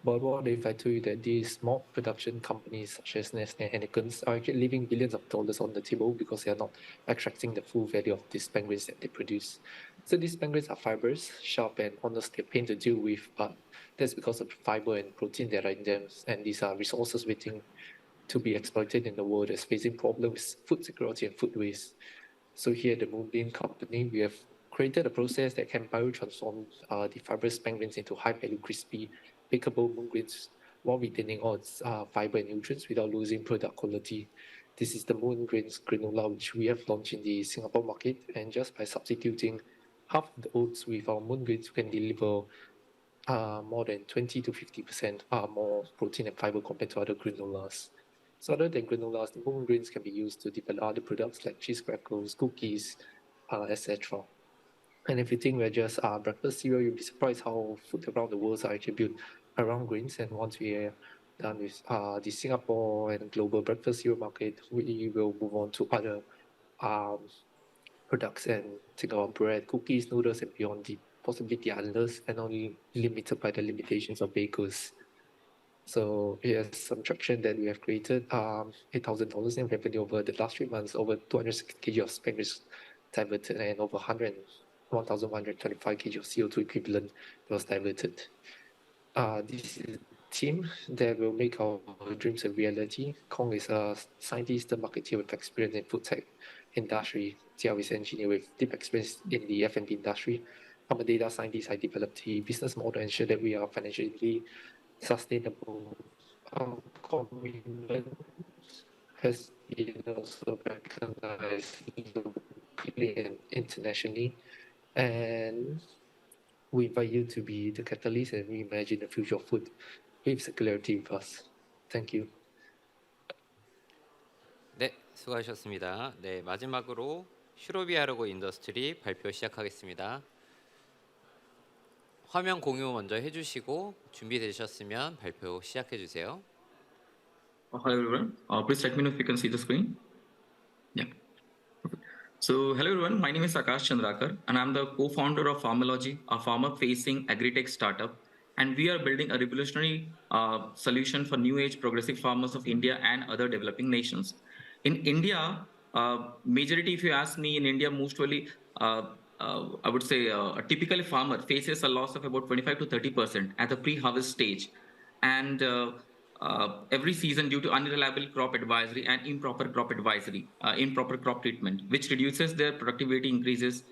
But what if I tell you that these small production companies such as Nestle and Heineken are actually leaving billions of dollars on the table because they are not extracting the full value of these spent grains that they produce? So these spent grains are fibers, sharp and honestly a pain to deal with, but that's because of the fiber and protein that are in them, and these are resources waiting to be exploited in the world that's facing problems with food security and food waste. So here at the Moonbeam Company, we have created a process that can biotransform the fibrous spent grains into high-value, crispy, bakeable moon grains while retaining all its fiber and nutrients without losing product quality. This is the Moon Grains granola, which we have launched in the Singapore market, and just by substituting half of the oats with our Moon Grains, we can deliver more than 20 to 50% more protein and fiber compared to other granolas. So other than granolas, the Moon Grains can be used to develop other products like cheese crackers, cookies, etc. And if you think we're just breakfast cereal, you'll be surprised how food around the world are actually built around grains. And once we are done with the Singapore and global breakfast cereal market, we will move on to other products and think about bread, cookies, noodles, and beyond, the possibility endless and only limited by the limitations of bakers. So here's some traction that we have created. $8,000 in revenue over the last 3 months, over 260 kg of spent grains diverted, and over 1,125 kg of CO2 equivalent that was diverted. This is a team that will make our dreams a reality. Kong is a scientist, a marketer with experience in food tech industry. Jiao is an engineer with deep experience in the F&B industry. I'm a data scientist. I developed the business model and ensure that we are financially sustainable. Our commitment has been also recognized locally and internationally, and we invite you to be the catalyst and reimagine the future of food with circularity with us. Thank you. 네, 수고하셨습니다. 네, 마지막으로 슈로비아르고 인더스트리 발표 시작하겠습니다. 화면 공유 먼저 해주시고 준비되셨으면 발표 시작해 주세요. Hello everyone. Please let me know if you can see the screen. Yeah. So hello everyone. My name is Akash Chandrakar, and I'm the co-founder of Farmology, a farmer-facing agri-tech startup. And we are building a revolutionary solution for new age progressive farmers of India and other developing nations. In India, majority, if you ask me, in India, mostly I would say a typical farmer faces a loss of about 25 to 30% at the pre-harvest stage, and every season due to unreliable crop advisory and improper crop advisory, improper crop treatment, which reduces their productivity, increases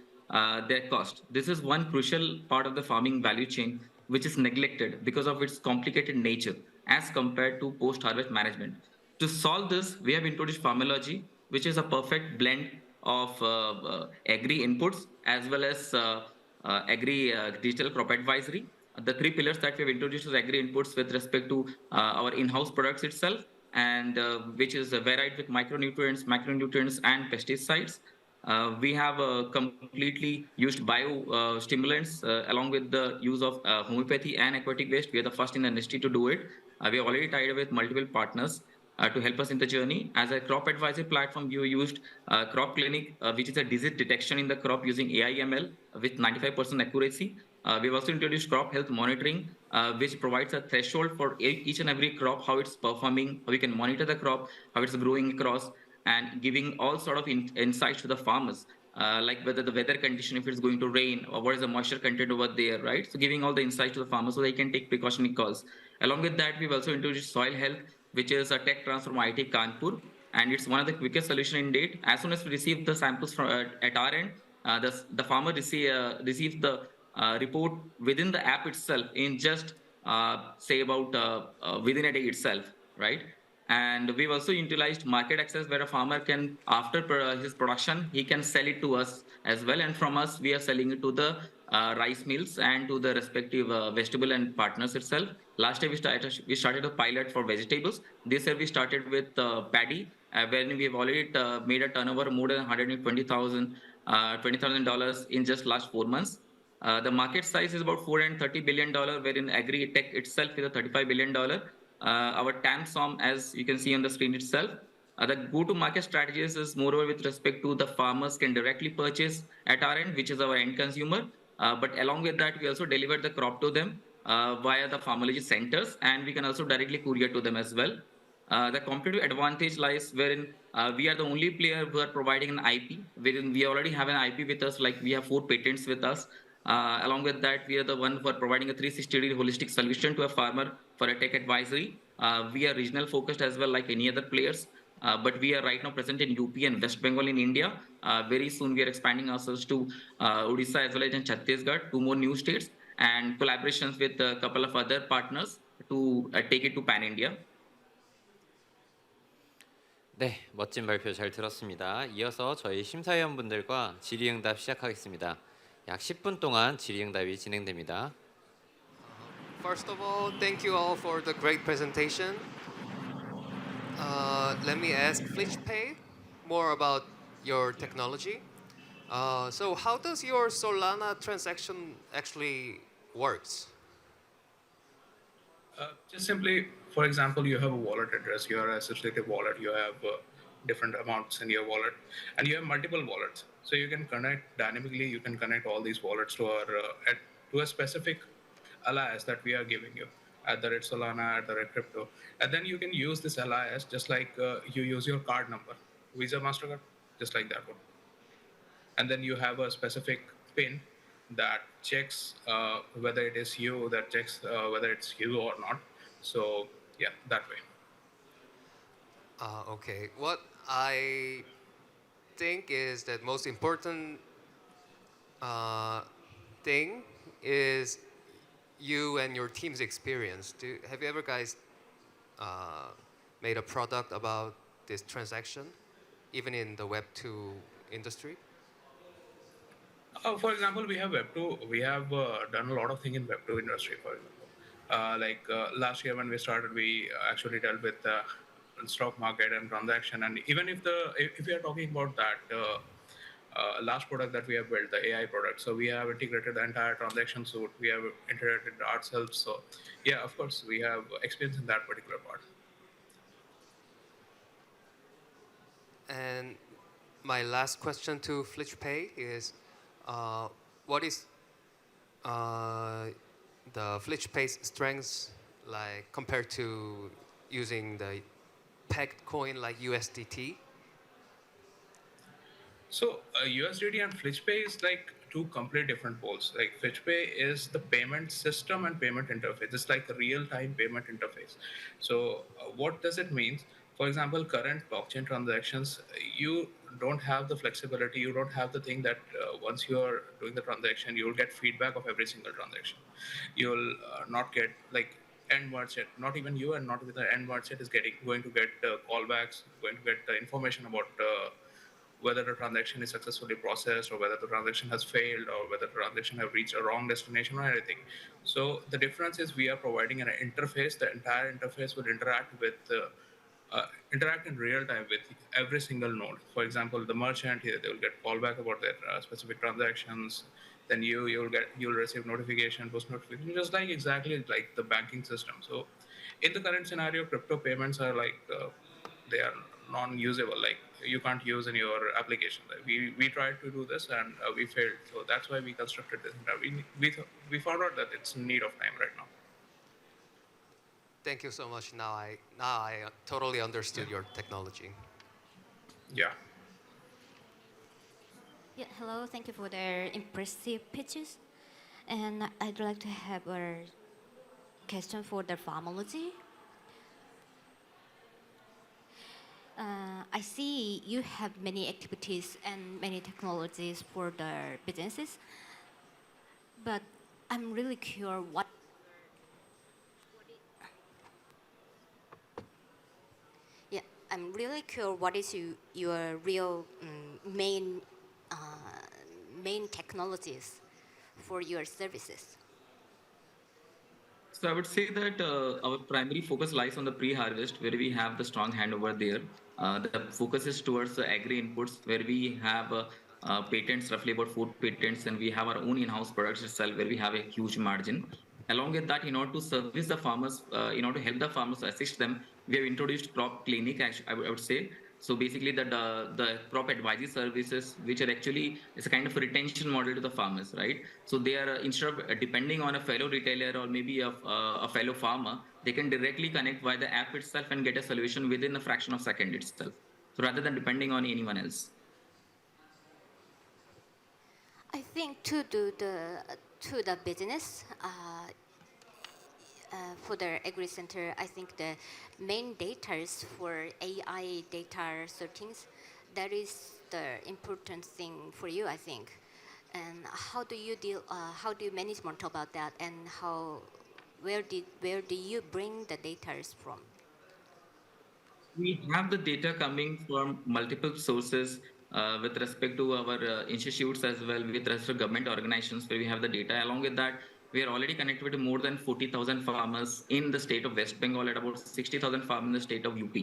their cost. This is one crucial part of the farming value chain which is neglected because of its complicated nature as compared to post-harvest management. To solve this, we have introduced Farmology, which is a perfect blend of agri inputs as well as agri digital crop advisory. The three pillars that we have introduced is agri inputs with respect to our in-house products itself, and which is varied with micronutrients, macronutrients, and pesticides. We have completely used bio stimulants along with the use of homeopathy and aquatic waste. We are the first in the industry to do it. We have already tied up with multiple partners. to help us in the journey. As a crop advisory platform, we used Crop Clinic, which is a disease detection in the crop using AI/ML with 95% accuracy. We've also introduced crop health monitoring, which provides a threshold for each and every crop, how it's performing, how we can monitor the crop, how it's growing across, and giving all sort of insights to the farmers, like whether the weather condition, if it's going to rain, or what is the moisture content over there, right? So giving all the insights to the farmers so they can take precautionary calls. Along with that, we've also introduced Soil Health, which is a tech transfer from IIT Kanpur, and it's one of the quickest solution in date. As soon as we receive the samples from at our end, the farmer receives the report within the app itself in just say about within a day itself, right? And we've also utilized market access where a farmer can, after his production, he can sell it to us as well. And from us, we are selling it to the rice mills and to the respective vegetable and partners itself. Last year, we started a pilot for vegetables. This year, we started with paddy, when we have already made a turnover more than $20,000 in just last 4 months. The market size is about $430 billion, wherein agri-tech itself is a $35 billion. Our TAM SOM, as you can see on the screen itself, the go-to-market strategies is moreover with respect to the farmers can directly purchase at our end, which is our end consumer. But along with that, we also deliver the crop to them via the Farmology centers, and we can also directly courier to them as well. The competitive advantage lies wherein we are the only player who are providing an IP, wherein we already have an IP with us, like we have 4 patents with us. Along with that, we are the one who are providing a 360-degree holistic solution to a farmer for a tech advisory. We are regional focused as well, like any other players. But we are right now present in UP and West Bengal in India. Very soon, we are expanding ourselves to Odisha as well as in Chhattisgarh, 2 more new states, and collaborations with a couple of other partners to take it to pan-India. 네, 멋진 발표 잘 들었습니다. 이어서 저희 심사위원분들과 질의응답 시작하겠습니다. 약 10분 동안 질의응답이 진행됩니다. First of all, thank you all for the great presentation. Let me ask FlitchPay more about your technology. So how does your Solana transaction actually works? Just simply, for example, you have a wallet address, you are associated wallet, you have different amounts in your wallet, and you have multiple wallets. So you can connect dynamically, you can connect all these wallets to a specific alias that we are giving you, either it's Solana, either it's crypto. And then you can use this alias just like you use your card number, Visa, MasterCard, just like that one. And then you have a specific PIN that checks whether it is you, that checks whether it's you or not. So yeah, that way. Okay. What I think is that most important thing is you and your team's experience. Have you ever guys made a product about this transaction, even in the Web2 industry? For example, we have Web2. We have done a lot of things in Web2 industry. For example, last year when we started, we actually dealt with the stock market and transaction. And even if we are talking about that last product that we have built, the AI product, so we have integrated the entire transaction suite. We have integrated ourselves. So yeah, of course, we have experience in that particular part. And my last question to FlitchPay is, what is the FlitchPay's strengths like compared to using the pegged coin like USDT? So USDT and FlitchPay is like 2 completely different poles. Like FlitchPay is the payment system and payment interface. It's like a real-time payment interface. So what does it mean? For example, current blockchain transactions, you don't have the flexibility. You don't have the thing that once you are doing the transaction, you will get feedback of every single transaction. You'll not get like end merchant, not even you and not even the end merchant is going to get callbacks, going to get information about whether the transaction is successfully processed or whether the transaction has failed or whether the transaction have reached a wrong destination or anything. So the difference is we are providing an interface. The entire interface will interact in real time with every single node. For example, the merchant here, they will get callback about their specific transactions. Then you'll receive notification, post notification, just like exactly like the banking system. So in the current scenario, crypto payments are like they are non-usable. Like you can't use in your application. Like, we tried to do this and we failed. So that's why we constructed this. We found out that it's in need of time right now. Thank you so much. Now I totally understood your technology. Yeah. Yeah, hello. Thank you for their impressive pitches. And I'd like to have a question for the Farmology. I see you have many activities and many technologies for the businesses, but I'm really curious what is your real main technologies for your services. So I would say that our primary focus lies on the pre-harvest, where we have the strong hand over there. The focus is towards the agri inputs, where we have patents, roughly about 4 patents, and we have our own in-house products itself, where we have a huge margin. Along with that, in order to service the farmers, in order to help the farmers, assist them, we have introduced crop clinic, I would say. So basically, the crop advisory services, which are actually it's a kind of a retention model to the farmers, right? So they are instead of depending on a fellow retailer or maybe a fellow farmer, they can directly connect via the app itself and get a solution within a fraction of a second itself. So rather than depending on anyone else. I think to the business for the agri center, I think the main data for AI data settings, that is the important thing for you, I think. And how do you manage more about that, and where do you bring the data from? We have the data coming from multiple sources with respect to our institutes as well, with respect to government organizations where we have the data. Along with that, we are already connected to more than 40,000 farmers in the state of West Bengal and about 60,000 farmers in the state of UP.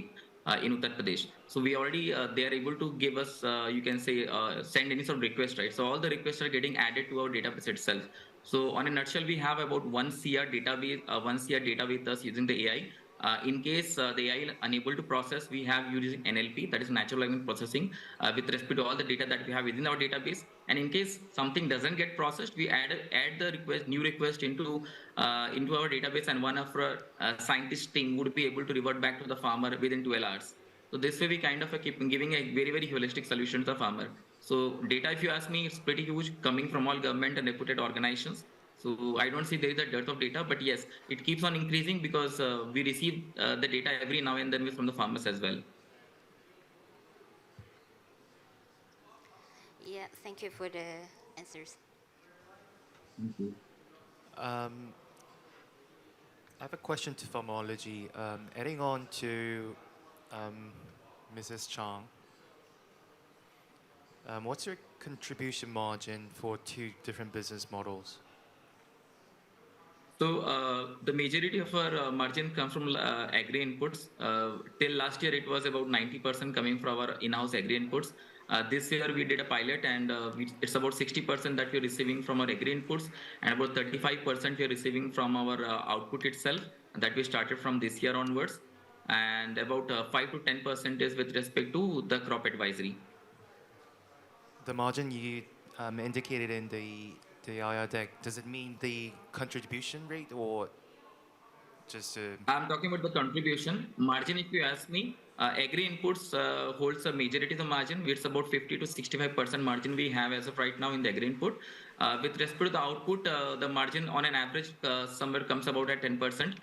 In Uttar Pradesh. So we already, they are able to give us, you can say, send any sort of request, right? So all the requests are getting added to our database itself. So on a nutshell, we have about 1 CR database, 1 CR data with us using the AI. In case the AI is unable to process, we have using NLP, that is natural language processing, with respect to all the data that we have within our database. And in case something doesn't get processed, we add the request, new request into our database, and one of our scientist team would be able to revert back to the farmer within 12 hours. So this way we kind of keep giving a very, very holistic solution to the farmer. So data, if you ask me, it's pretty huge, coming from all government and reputed organizations. So I don't see there is a dearth of data, but yes, it keeps on increasing because we receive the data every now and then from the farmers as well. Yeah, thank you for the answers. Thank you. I have a question to Farmology. Adding on to Mrs. Chang, what's your contribution margin for 2 different business models? So the majority of our margin comes from agri inputs. Till last year, it was about 90% coming from our in-house agri inputs. This year, we did a pilot, and it's about 60% that we're receiving from our agri inputs, and about 35% we're receiving from our output itself that we started from this year onwards, and about 5 to 10% is with respect to the crop advisory. The margin you indicated in the IR deck, does it mean the contribution rate or just? I'm talking about the contribution margin. If you ask me, agri inputs holds a majority of the margin. It's about 50 to 65% margin we have as of right now in the agri input. With respect to the output, the margin on an average somewhere comes about at 10%,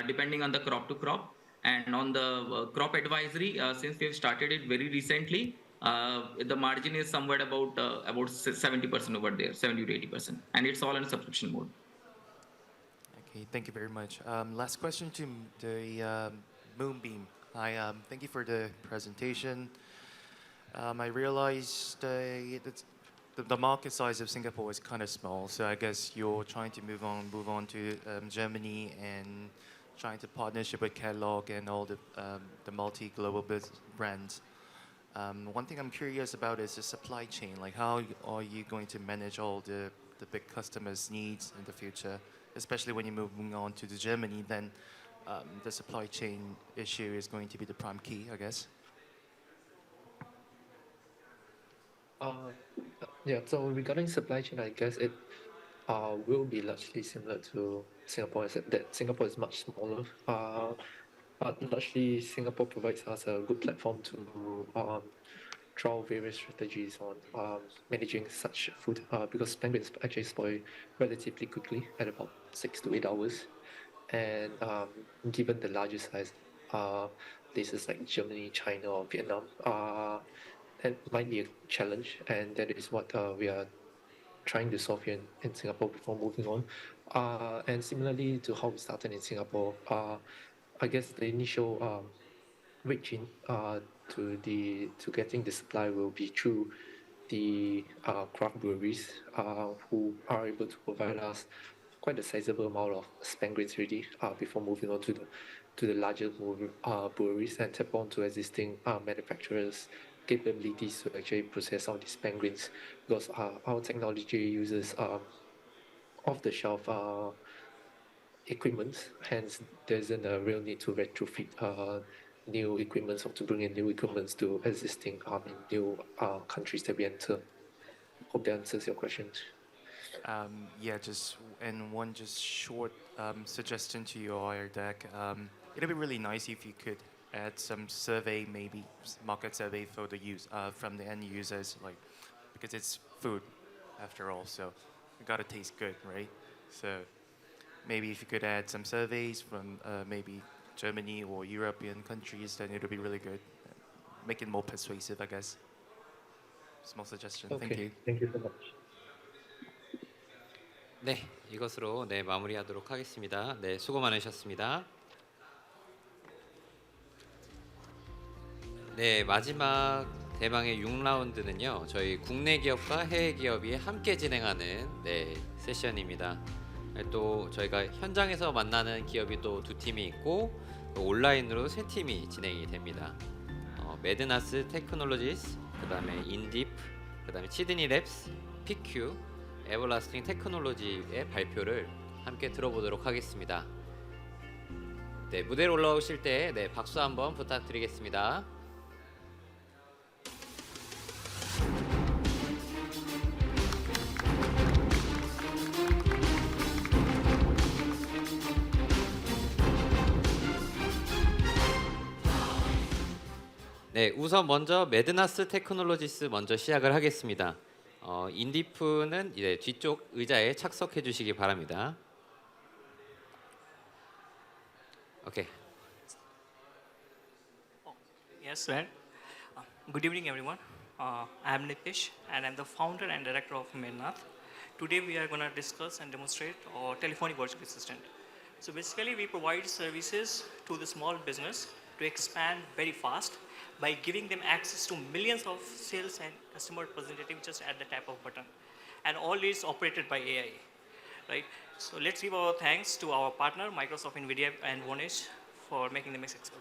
depending on the crop to crop. And on the crop advisory, since we have started it very recently, the margin is somewhere about 70% over there, 70 to 80%, and it's all in subscription mode. Okay, thank you very much. Last question to the Moonbeam. Thank you for the presentation. I realized the market size of Singapore is kind of small, so I guess you're trying to move on to Germany and trying to partnership with Kellogg and all the multi-global brands. One thing I'm curious about is the supply chain. Like, how are you going to manage all the big customers' needs in the future, especially when you're moving on to Germany? Then, the supply chain issue is going to be the prime key, I guess. Yeah, so regarding supply chain, I guess it will be largely similar to Singapore, except that Singapore is much smaller. But largely, Singapore provides us a good platform to trial various strategies on managing such food because penguins actually spoil relatively quickly at about 6 to 8 hours. And given the larger size places like Germany, China, or Vietnam, that might be a challenge, and that is what we are trying to solve here in Singapore before moving on. And similarly to how we started in Singapore, I guess the initial reach in to getting the supply will be through the craft breweries who are able to provide us quite a sizable amount of spent grains already before moving on to the larger breweries and tap on to existing manufacturers' capabilities to actually process all these spent grains because our technology uses off-the-shelf equipment, hence there isn't a real need to retrofit new equipment or to bring in new equipment to existing in new countries that we enter. Hope that answers your question. Yeah, just and one just short suggestion to your deck. It'd be really nice if you could add some survey, maybe market survey for the use from the end users, like because it's food after all, so it gotta taste good, right? So maybe if you could add some surveys from maybe Germany or European countries, then it would be really good. Make it more persuasive, I guess. Small suggestion. Okay, Thank you. thank you so much. 네, 이것으로 네 마무리하도록 하겠습니다. 네, 수고 많으셨습니다. 네, 마지막 대망의 6라운드는요. 저희 국내 기업과 해외 기업이 함께 진행하는 네, 세션입니다. 또 저희가 현장에서 만나는 기업이 또 두 팀이 있고 또 온라인으로 세 팀이 진행이 됩니다. 매드나스 테크놀로지스, 그다음에 인딥, 그다음에 시드니 랩스, PQ, 에버라스팅 테크놀로지의 발표를 함께 들어보도록 하겠습니다. 네, 무대로 올라오실 때 네, 박수 한번 부탁드리겠습니다. 네, 우선 먼저 매드나스 테크놀로지스 먼저 시작을 하겠습니다. 인디프는 이제 뒤쪽 의자에 착석해 주시기 바랍니다. 오케이. Yes, well, good evening, everyone. I'm Nitish, and I'm the founder and director of Mednath. Today, we are going to discuss and demonstrate our telephonic virtual assistant. So basically, we provide services to the small business to expand very fast by giving them access to millions of sales and customer representatives just at the tap of a button. And all is operated by AI, right? So let's give our thanks to our partner, Microsoft, NVIDIA, and Vonage for making them accessible.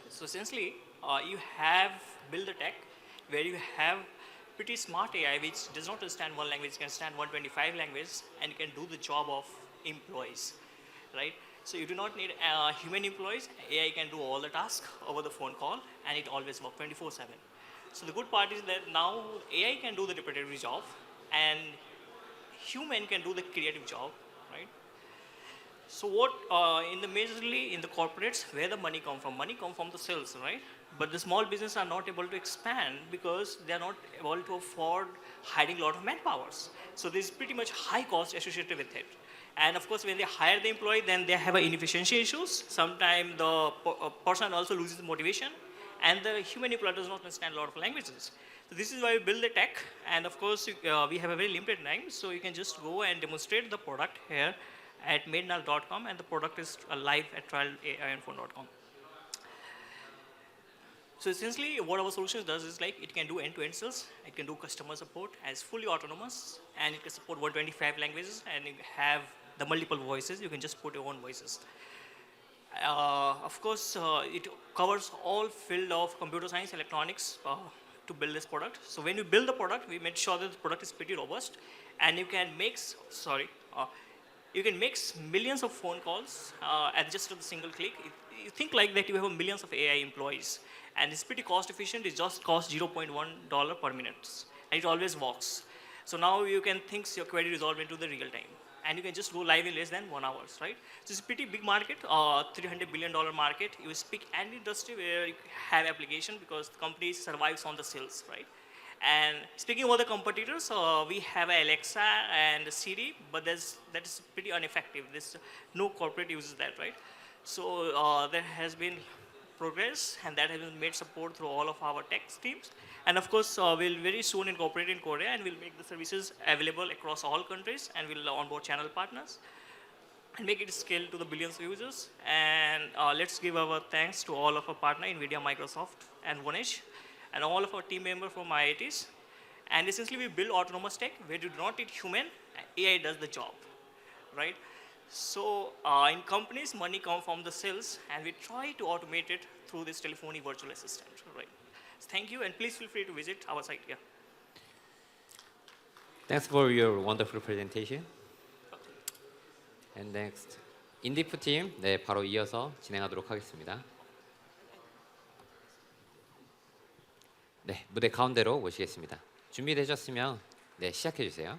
So essentially, you have built a tech where you have pretty smart AI which does not understand one language, can understand 125 languages, and can do the job of employees, right? So you do not need human employees. AI can do all the tasks over the phone call, and it always works 24/7. So the good part is that now AI can do the repetitive job, and human can do the creative job, right? So what in the majorly in the corporates, where the money come from? Money come from the sales, right? But the small business are not able to expand because they are not able to afford hiring a lot of manpowers. So there's pretty much high cost associated with it. And of course, when they hire the employee, then they have inefficiency issues. Sometimes the person also loses motivation, and the human employee does not understand a lot of languages. So this is why we build the tech, and of course, we have a very limited time, so you can just go and demonstrate the product here at maidnal.com, and the product is live at trialaionphone.com. So essentially, what our solution does is like it can do end-to-end sales, it can do customer support as fully autonomous, and it can support 125 languages, and you have the multiple voices. You can just put your own voices. Of course, it covers all field of computer science, electronics to build this product. So when you build the product, we made sure that the product is pretty robust, and you can make you can make millions of phone calls at just a single click. You think like that you have millions of AI employees, and it's pretty cost efficient. It just costs $0.1 per minute, and it always works. So now you can think your query resolved into the real time, and you can just go live in less than 1 hour, right? So it's a pretty big market, $300 billion market. You speak any industry where you have application because the company survives on the sales, right? And speaking about the competitors, we have Alexa and Siri, but that is pretty ineffective. No corporate uses that, right? So there has been progress, and that has been made support through all of our tech teams. And of course, we'll very soon incorporate in Korea, and we'll make the services available across all countries, and we'll onboard channel partners and make it scale to the billions of users. And let's give our thanks to all of our partners, NVIDIA, Microsoft, and Vonage, and all of our team members from IITs. And essentially, we build autonomous tech where you do not need human, AI does the job, right? So in companies, money comes from the sales, and we try to automate it through this telephony virtual assistant, right? So thank you, and please feel free to visit our site. Yeah. Thanks for your wonderful presentation. And next, 인디프 팀, 네, 바로 이어서 진행하도록 하겠습니다. 네, 무대 가운데로 모시겠습니다. 준비되셨으면 네, 시작해 주세요.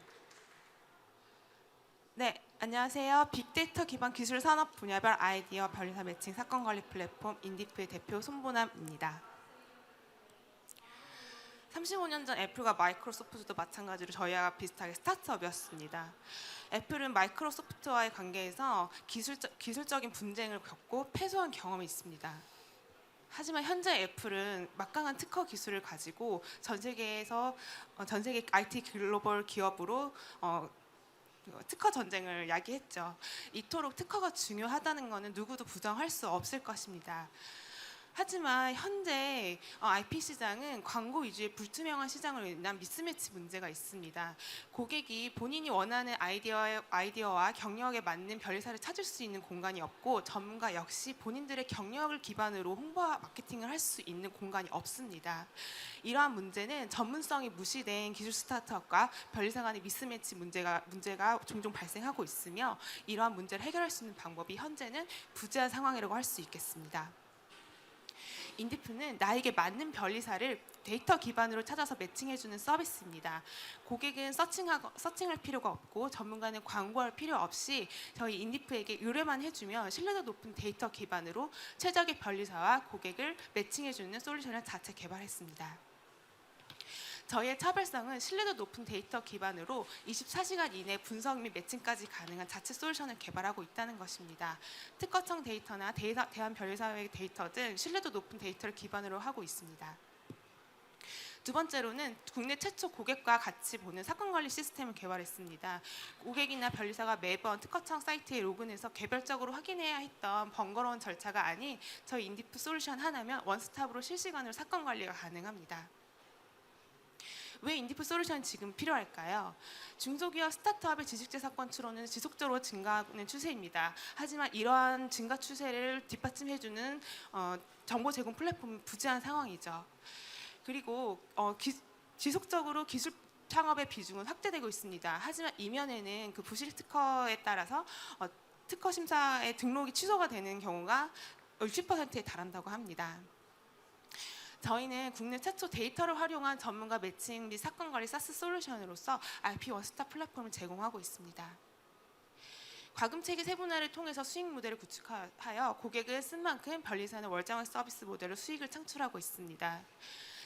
네, 안녕하세요. 빅데이터 기반 기술 산업 분야별 아이디어 변리사 매칭 사건 관리 플랫폼 인디프의 대표 손보남입니다. 35년 전 애플과 마이크로소프트도 마찬가지로 저희와 비슷하게 스타트업이었습니다. 애플은 마이크로소프트와의 관계에서 기술적인 분쟁을 겪고 패소한 경험이 있습니다. 하지만 현재 애플은 막강한 특허 기술을 가지고 전 세계 IT 글로벌 기업으로 특허 전쟁을 야기했죠. 이토록 특허가 중요하다는 것은 누구도 부정할 수 없을 것입니다. 하지만 현재 IP 시장은 광고 위주의 불투명한 시장으로 인한 미스매치 문제가 있습니다. 고객이 본인이 원하는 아이디어와 경력에 맞는 변리사를 찾을 수 있는 공간이 없고 전문가 역시 본인들의 경력을 기반으로 홍보와 마케팅을 할 수 있는 공간이 없습니다. 이러한 문제는 전문성이 무시된 기술 스타트업과 변리사 간의 미스매치 문제가 종종 발생하고 있으며 이러한 문제를 해결할 수 있는 방법이 현재는 부재한 상황이라고 할 수 있겠습니다. 인디프는 나에게 맞는 변리사를 데이터 기반으로 찾아서 매칭해주는 서비스입니다. 고객은 서칭할 필요가 없고 전문가는 광고할 필요 없이 저희 인디프에게 의뢰만 해주면 신뢰도 높은 데이터 기반으로 최적의 변리사와 고객을 매칭해주는 솔루션을 자체 개발했습니다. 저희의 차별성은 신뢰도 높은 데이터 기반으로 24시간 이내 분석 및 매칭까지 가능한 자체 솔루션을 개발하고 있다는 것입니다. 특허청 데이터나 대한변리사의 데이터 등 신뢰도 높은 데이터를 기반으로 하고 있습니다. 두 번째로는 국내 최초 고객과 같이 보는 사건 관리 시스템을 개발했습니다. 고객이나 변리사가 매번 특허청 사이트에 로그인해서 개별적으로 확인해야 했던 번거로운 절차가 아닌 저희 인디프 솔루션 하나면 원스톱으로 실시간으로 사건 관리가 가능합니다. 왜 인디프 솔루션이 지금 필요할까요? 중소기업 스타트업의 지식재 사건 추론은 지속적으로 증가하는 추세입니다. 하지만 이러한 증가 추세를 뒷받침해주는 정보 제공 플랫폼은 부재한 상황이죠. 그리고 지속적으로 기술 창업의 비중은 확대되고 있습니다. 하지만 이면에는 그 부실 특허에 따라서 특허 심사의 등록이 취소가 되는 경우가 60%에 달한다고 합니다. 저희는 국내 최초 데이터를 활용한 전문가 매칭 및 사건 관리 사스 솔루션으로서 IP 원스톱 플랫폼을 제공하고 있습니다. 과금체계 세분화를 통해서 수익 모델을 구축하여 고객을 쓴 만큼 변리사는 월정액 서비스 모델로 수익을 창출하고 있습니다.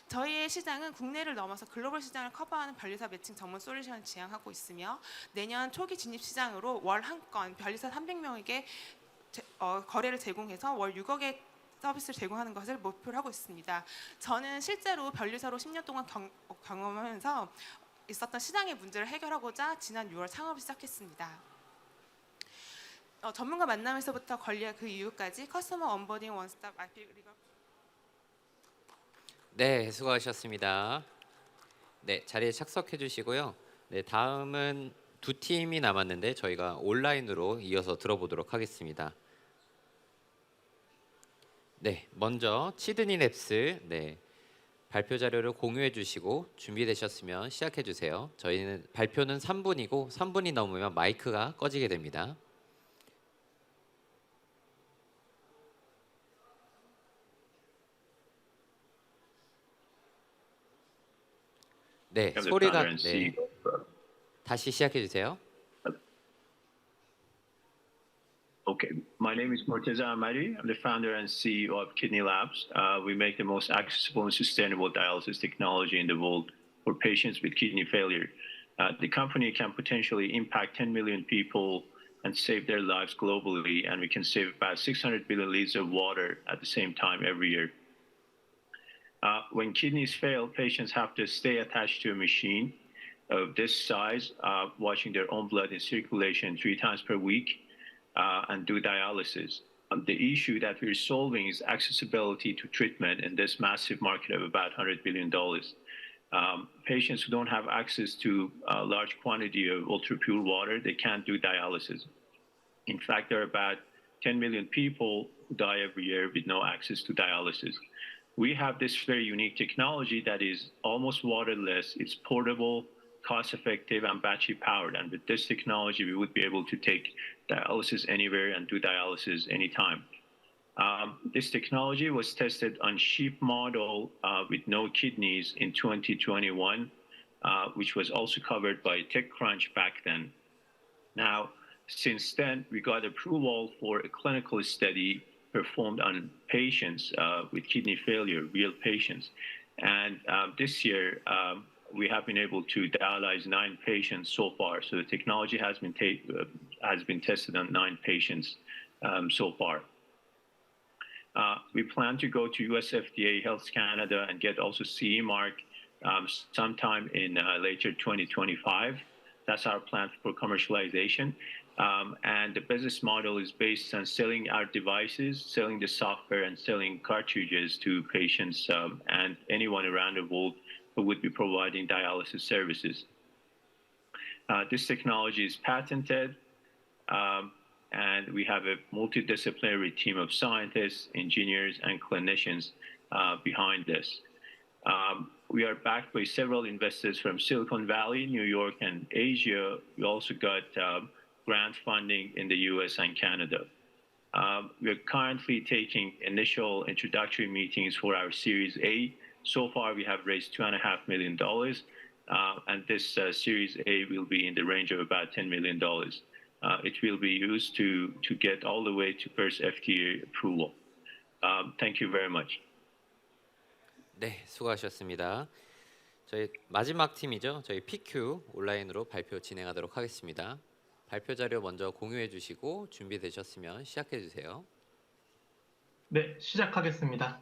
저희의 시장은 국내를 넘어서 글로벌 시장을 커버하는 변리사 매칭 전문 솔루션을 지향하고 있으며 내년 초기 진입 시장으로 월 한 건 변리사 300명에게 거래를 제공해서 월 6억의 서비스를 제공하는 것을 목표로 하고 있습니다. 저는 실제로 변리사로 10년 동안 경험하면서 있었던 시장의 문제를 해결하고자 지난 6월 창업을 시작했습니다. 전문가 만남에서부터 관리와 그 이후까지 커스터머 온보딩 원스톱 IP 리거. 네, 수고하셨습니다. 네, 자리에 착석해 주시고요. 네, 다음은 두 팀이 남았는데 저희가 온라인으로 이어서 들어보도록 하겠습니다. 네, 먼저 치드니 랩스 발표 자료를 공유해 주시고 준비되셨으면 시작해 주세요. 저희는 발표는 3분이고 3분이 넘으면 마이크가 꺼지게 됩니다. 네, 소리가 네. 다시 시작해 주세요. Okay, my name is Morteza Amari. I'm the founder and CEO of Kidney Labs. We make the most accessible and sustainable dialysis technology in the world for patients with kidney failure. The company can potentially impact 10 million people and save their lives globally, and we can save about 600 billion liters of water at the same time every year. When kidneys fail, patients have to stay attached to a machine of this size, watching their own blood in circulation 3 times per week. And do dialysis. The issue that we're solving is accessibility to treatment in this massive market of about $100 billion. Patients who don't have access to a large quantity of ultra pure water, they can't do dialysis. In fact, there are about 10 million people who die every year with no access to dialysis. We have this very unique technology that is almost waterless, it's portable, cost-effective, and battery-powered. And with this technology, we would be able to take dialysis anywhere and do dialysis anytime. This technology was tested on sheep model with no kidneys in 2021, which was also covered by TechCrunch back then. Now, since then, we got approval for a clinical study performed on patients with kidney failure, real patients. And this year, we have been able to dialyze 9 patients so far. So the technology has been tested on 9 patients so far. We plan to go to US FDA, Health Canada, and get also CE mark sometime in later 2025. That's our plan for commercialization. And the business model is based on selling our devices, selling the software, and selling cartridges to patients and anyone around the world who would be providing dialysis services. This technology is patented, and we have a multidisciplinary team of scientists, engineers, and clinicians behind this. We are backed by several investors from Silicon Valley, New York, and Asia. We also got grant funding in the US and Canada. We're currently taking initial introductory meetings for our Series A. So far, we have raised $2.5 million, and this Series A will be in the range of about $10 million. It will be used to get all the way to first FDA approval. Thank you very much. 네, 수고하셨습니다. 저희 마지막 팀이죠. 저희 PQ 온라인으로 발표 진행하도록 하겠습니다. 발표 자료 먼저 공유해 주시고 준비되셨으면 시작해 주세요. 네, 시작하겠습니다.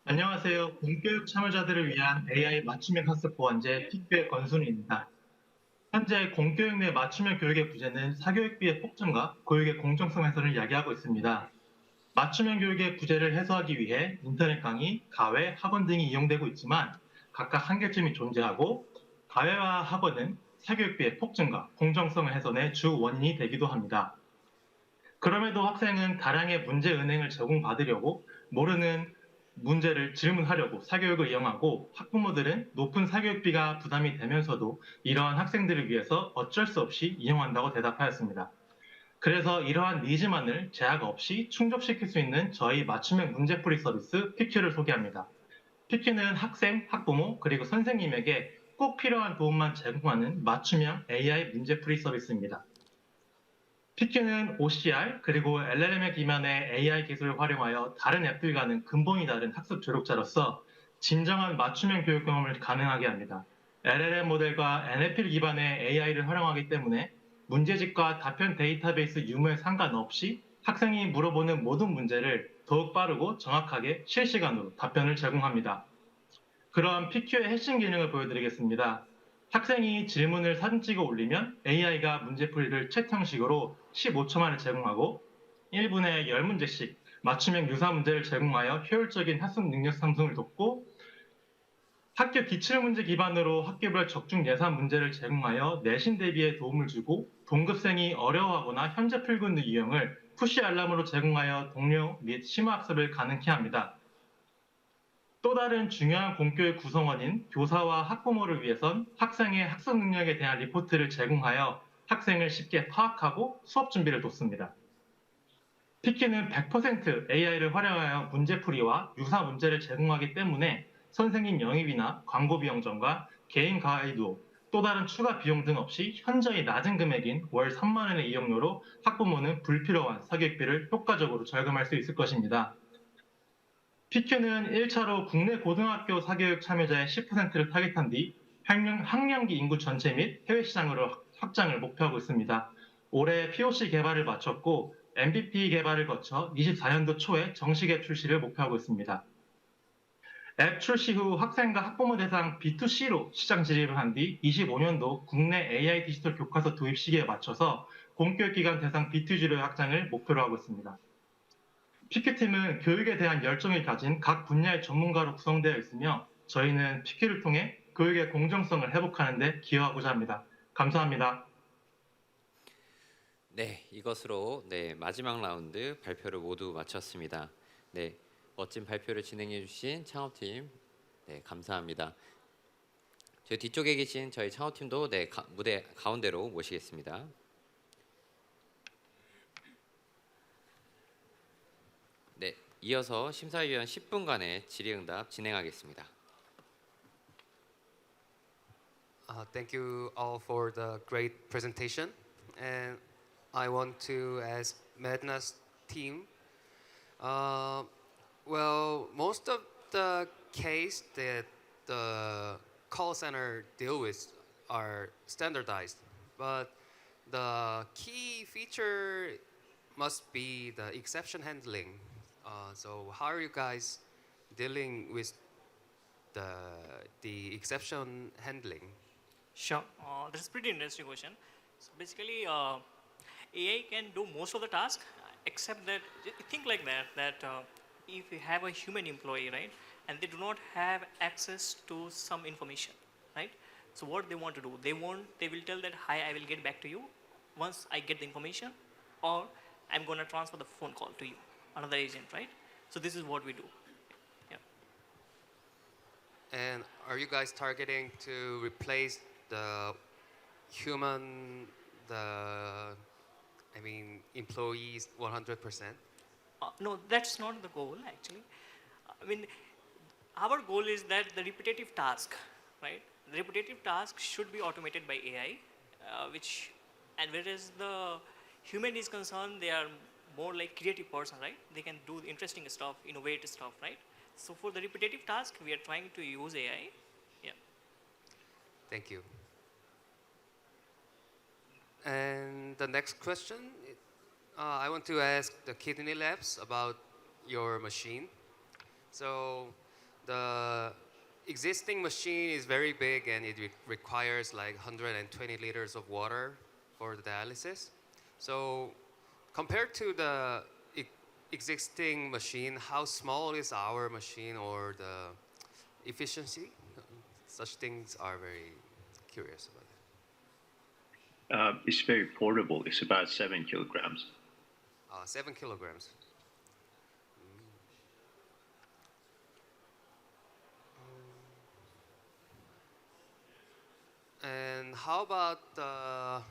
안녕하세요. 공교육 참여자들을 위한 AI 맞춤형 학습 보완제 PQ의 권순희입니다. 현재 공교육 내 맞춤형 교육의 부재는 사교육비의 폭증과 교육의 공정성 훼손을 야기하고 있습니다. 맞춤형 교육의 부재를 해소하기 위해 인터넷 강의, 가외, 학원 등이 이용되고 있지만 각각 한계점이 존재하고 가외와 학원은 사교육비의 폭증과 공정성 훼손의 주 원인이 되기도 합니다. 그럼에도 학생은 다량의 문제 은행을 제공받으려고 모르는 문제를 질문하려고 사교육을 이용하고 학부모들은 높은 사교육비가 부담이 되면서도 이러한 학생들을 위해서 어쩔 수 없이 이용한다고 대답하였습니다. 그래서 이러한 니즈만을 제약 없이 충족시킬 수 있는 저희 맞춤형 문제풀이 서비스 PQ를 소개합니다. PQ는 학생, 학부모, 그리고 선생님에게 꼭 필요한 도움만 제공하는 맞춤형 AI 문제풀이 서비스입니다. PQ는 OCR 그리고 LLM에 기반의 AI 기술을 활용하여 다른 앱들과는 근본이 다른 학습 조력자로서 진정한 맞춤형 교육 경험을 가능하게 합니다. LLM 모델과 NLP 기반의 AI를 활용하기 때문에 문제집과 답변 데이터베이스 유무에 상관없이 학생이 물어보는 모든 문제를 더욱 빠르고 정확하게 실시간으로 답변을 제공합니다. 그럼 PQ의 핵심 기능을 보여드리겠습니다. 학생이 질문을 사진 찍어 올리면 AI가 문제풀이를 챗 형식으로 15초 만에 제공하고 1분에 10문제씩 맞춤형 유사 문제를 제공하여 효율적인 학습 능력 상승을 돕고 학교 기출문제 기반으로 학교별 적중 예산 문제를 제공하여 내신 대비에 도움을 주고 동급생이 어려워하거나 현재 풀고 있는 유형을 푸시 알람으로 제공하여 동료 및 심화학습을 가능케 합니다. 또 다른 중요한 공교의 구성원인 교사와 학부모를 위해선 학생의 학습 능력에 대한 리포트를 제공하여 학생을 쉽게 파악하고 수업 준비를 돕습니다. 피키는 100% AI를 활용하여 문제풀이와 유사 문제를 제공하기 때문에 선생님 영입이나 광고 비용 전과 개인 가이드도 또 다른 추가 비용 등 없이 현저히 낮은 금액인 월 3만 원의 이용료로 학부모는 불필요한 사교육비를 효과적으로 절감할 수 있을 것입니다. PQ는 1차로 국내 고등학교 사교육 참여자의 10%를 타깃한 뒤 학령기 인구 전체 및 해외 시장으로 확장을 목표하고 있습니다. 올해 POC 개발을 마쳤고 MVP 개발을 거쳐 24년도 초에 정식 앱 출시를 목표하고 있습니다. 앱 출시 후 학생과 학부모 대상 B2C로 시장 진입을 한 뒤 25년도 국내 AI 디지털 교과서 도입 시기에 맞춰서 공교육기관 대상 B2G로 확장을 목표로 하고 있습니다. PQ팀은 교육에 대한 열정을 가진 각 분야의 전문가로 구성되어 있으며 저희는 PQ를 통해 교육의 공정성을 회복하는 데 기여하고자 합니다. 감사합니다. 네, 이것으로 마지막 라운드 발표를 모두 마쳤습니다. 네, 멋진 발표를 진행해 주신 창업팀 감사합니다. 저희 뒤쪽에 계신 저희 창업팀도 무대 가운데로 모시겠습니다. 네, 이어서 심사위원 10분간의 질의응답 진행하겠습니다. Thank you all for the great presentation. And I want to ask Medna's team. Well, most of the case that the call center deal with are standardized, but the key feature must be the exception handling. So how are you guys dealing with the exception handling? Sure, this is pretty interesting question. So basically, AI can do most of the tasks, except that think like that if you have a human employee, right, and they do not have access to some information, right? So what they want to do, they will tell that, hi, I will get back to you once I get the information, or I'm going to transfer the phone call to you, another agent, right? So this is what we do. Yeah. And are you guys targeting to replace the human, employees 100%? No, that's not the goal actually. I mean, our goal is that the repetitive task, right? The repetitive task should be automated by AI, whereas the human is concerned, they are more like creative person, right? They can do interesting stuff, innovative stuff, right? So for the repetitive task, we are trying to use AI. Yeah. Thank you. And the next question, I want to ask the Kidney Labs about your machine. So the existing machine is very big and it requires like 120 liters of water for the dialysis. So compared to the existing machine, how small is our machine or the efficiency? Such things are very curious about it. It's very portable. It's about 7 kilograms. 7 kilograms. And how about the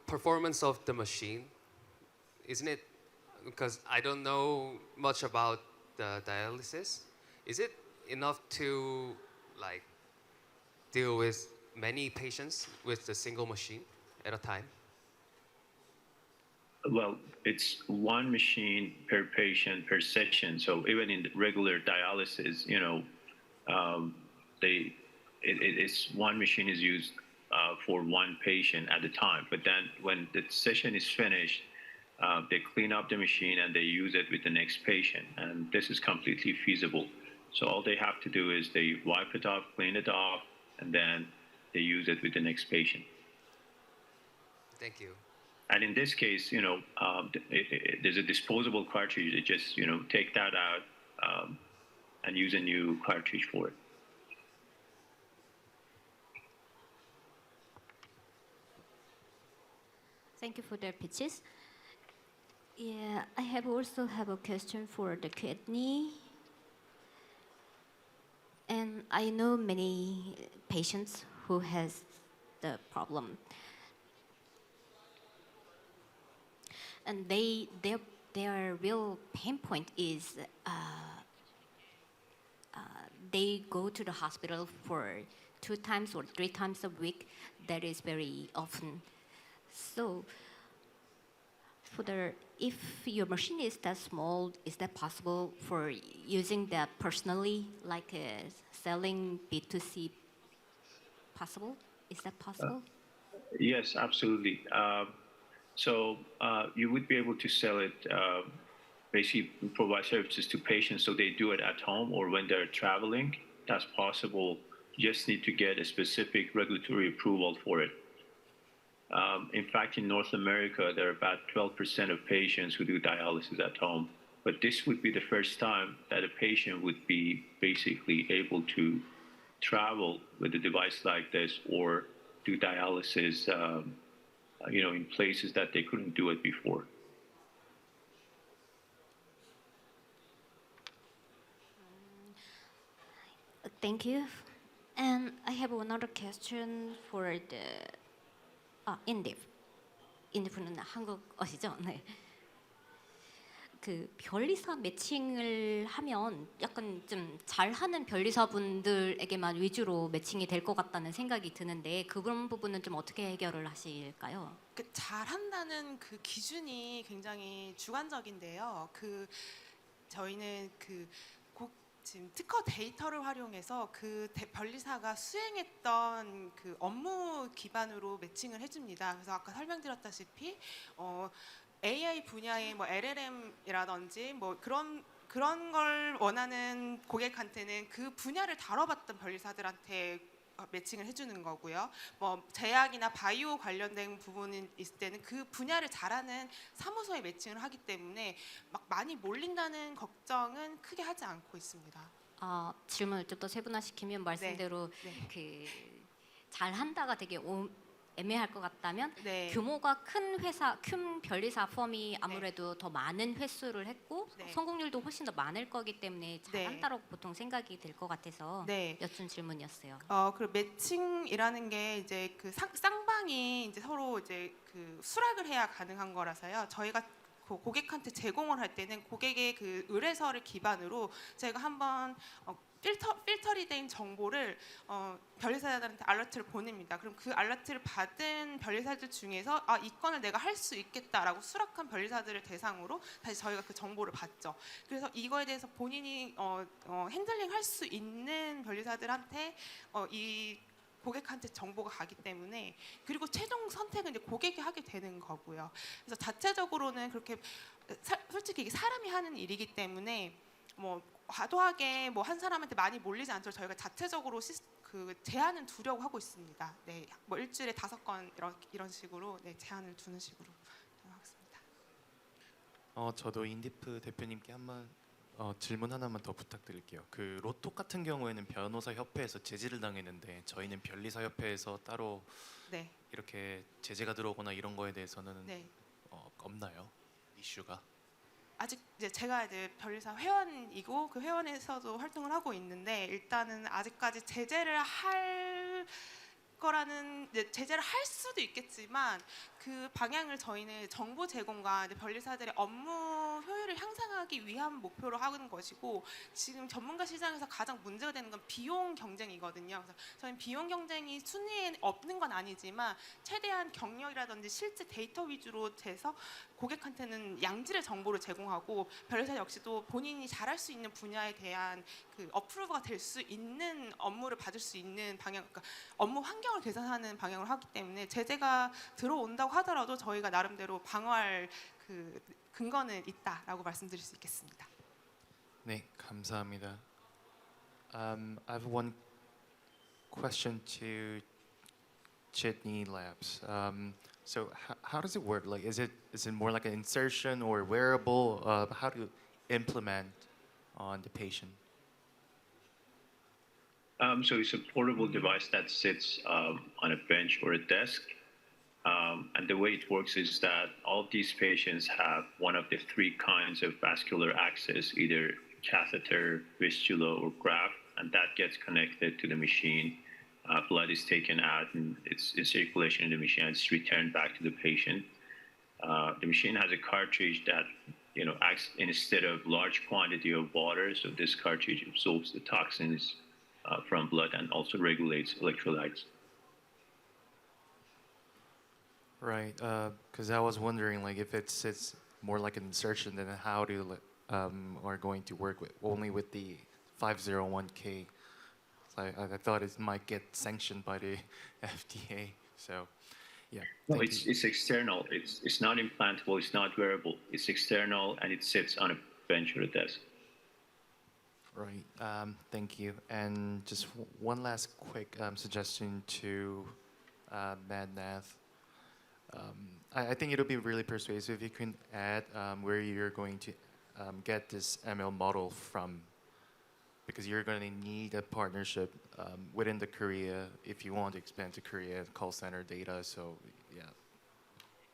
performance of the machine? Isn't it, because I don't know much about the dialysis, is it enough to like deal with many patients with a single machine at a time? Well, it's one machine per patient per session. So even in regular dialysis, it's one machine is used for one patient at a time. But then when the session is finished, they clean up the machine and they use it with the next patient. And this is completely feasible. So all they have to do is they wipe it off, clean it off, and then they use it with the next patient. Thank you. And in this case, there's a disposable cartridge. You just, take that out and use a new cartridge for it. Thank you for their pitches. Yeah, I also have a question for the kidney. And I know many patients who has the problem. And their real pain point is they go to the hospital for 2 times or 3 times a week. That is very often. So, if your machine is that small, is that possible for using that personally, like selling B2C? Possible? Is that possible? Yes, absolutely. So you would be able to sell it, basically provide services to patients so they do it at home or when they're traveling. That's possible. You just need to get a specific regulatory approval for it. In fact, in North America, there are about 12% of patients who do dialysis at home. But this would be the first time that a patient would be basically able to travel with a device like this or do dialysis, in places that they couldn't do it before. Thank you. And I have another question for the 인딥. 인딥은 한국어시죠? 네. 그 변리사 매칭을 하면 약간 좀 잘하는 변리사분들에게만 위주로 매칭이 될 것 같다는 생각이 드는데 그런 부분은 좀 어떻게 해결을 하실까요? 잘한다는 그 기준이 굉장히 주관적인데요. 저희는 지금 특허 데이터를 활용해서 변리사가 수행했던 그 업무 기반으로 매칭을 해줍니다. 그래서 아까 설명드렸다시피 AI 분야의 뭐 LLM이라든지 뭐 그런 걸 원하는 고객한테는 그 분야를 다뤄봤던 변리사들한테 매칭을 해주는 거고요. 뭐 제약이나 바이오 관련된 부분이 있을 때는 그 분야를 잘하는 사무소에 매칭을 하기 때문에 막 많이 몰린다는 걱정은 크게 하지 않고 있습니다. 질문을 좀 더 세분화시키면 말씀대로 잘한다가 되게 애매할 것 같다면 규모가 큰 변리사 펌이 아무래도 더 많은 횟수를 했고 성공률도 훨씬 더 많을 거기 때문에 잘한다라고 보통 생각이 될 것 같아서 여쭌 질문이었어요. 그리고 매칭이라는 게 이제 그 쌍방이 이제 서로 이제 그 수락을 해야 가능한 거라서요. 저희가 고객한테 제공을 할 때는 고객의 그 의뢰서를 기반으로 저희가 한번 필터리 된 정보를 변리사들한테 알러트를 보냅니다. 그럼 그 알러트를 받은 변리사들 중에서 이 건을 내가 할 수 있겠다라고 수락한 변리사들을 대상으로 다시 저희가 그 정보를 받죠. 그래서 이거에 대해서 본인이 핸들링 할 수 있는 변리사들한테 이 고객한테 정보가 가기 때문에 그리고 최종 선택은 이제 고객이 하게 되는 거고요. 그래서 자체적으로는 그렇게 솔직히 이게 사람이 하는 일이기 때문에 뭐 과도하게 뭐 한 사람한테 많이 몰리지 않도록 저희가 자체적으로 제한은 두려고 하고 있습니다. 네, 뭐 일주일에 5건 이런 식으로 제한을 두는 식으로 하겠습니다. 저도 인디프 대표님께 한번 질문 하나만 더 부탁드릴게요. 그 로톡 같은 경우에는 변호사 협회에서 제지를 당했는데 저희는 변리사 협회에서 따로 이렇게 제재가 들어오거나 이런 거에 대해서는 없나요? 이슈가? 아직 이제 제가 이제 변리사 회원이고 그 회원에서도 활동을 하고 있는데 일단은 아직까지 제재를 할 거라는 제재를 할 수도 있겠지만 그 방향을 저희는 정보 제공과 이제 변리사들의 업무 효율을 향상하기 위한 목표로 하는 것이고 지금 전문가 시장에서 가장 문제가 되는 건 비용 경쟁이거든요. 그래서 저희는 비용 경쟁이 순위에 없는 건 아니지만 최대한 경력이라든지 실제 데이터 위주로 돼서 고객한테는 양질의 정보를 제공하고 변리사 역시도 본인이 잘할 수 있는 분야에 대한 그 어프로브가 될 수 있는 업무를 받을 수 있는 방향, 그러니까 업무 환경을 개선하는 방향을 하기 때문에 제재가 들어온다고 하더라도 저희가 나름대로 방어할 그 근거는 있다라고 말씀드릴 수 있겠습니다. 네, 감사합니다. I have one question to Kidney Labs. So how does it work? Like, is it more like an insertion or wearable? How do you implement on the patient? So it's a portable device that sits on a bench or a desk. And the way it works is that all of these patients have one of the three kinds of vascular access, either catheter, fistula, or graft, and that gets connected to the machine. Blood is taken out and it's in circulation in the machine and it's returned back to the patient. The machine has a cartridge that acts instead of large quantity of water, so this cartridge absorbs the toxins from blood and also regulates electrolytes. Right, because I was wondering, like, if it's more like an insertion, then how do are going to work with only with the 501k? So I thought it might get sanctioned by the FDA. So, yeah. No, it's external. It's not implantable. It's not wearable. It's external, and it sits on a bench or a desk. Right. Thank you. And just one last quick suggestion to MedNath. I think it'll be really persuasive if you can add where you're going to get this ML model from, because you're going to need a partnership within the Korea if you want to expand to Korea call center data. So yeah.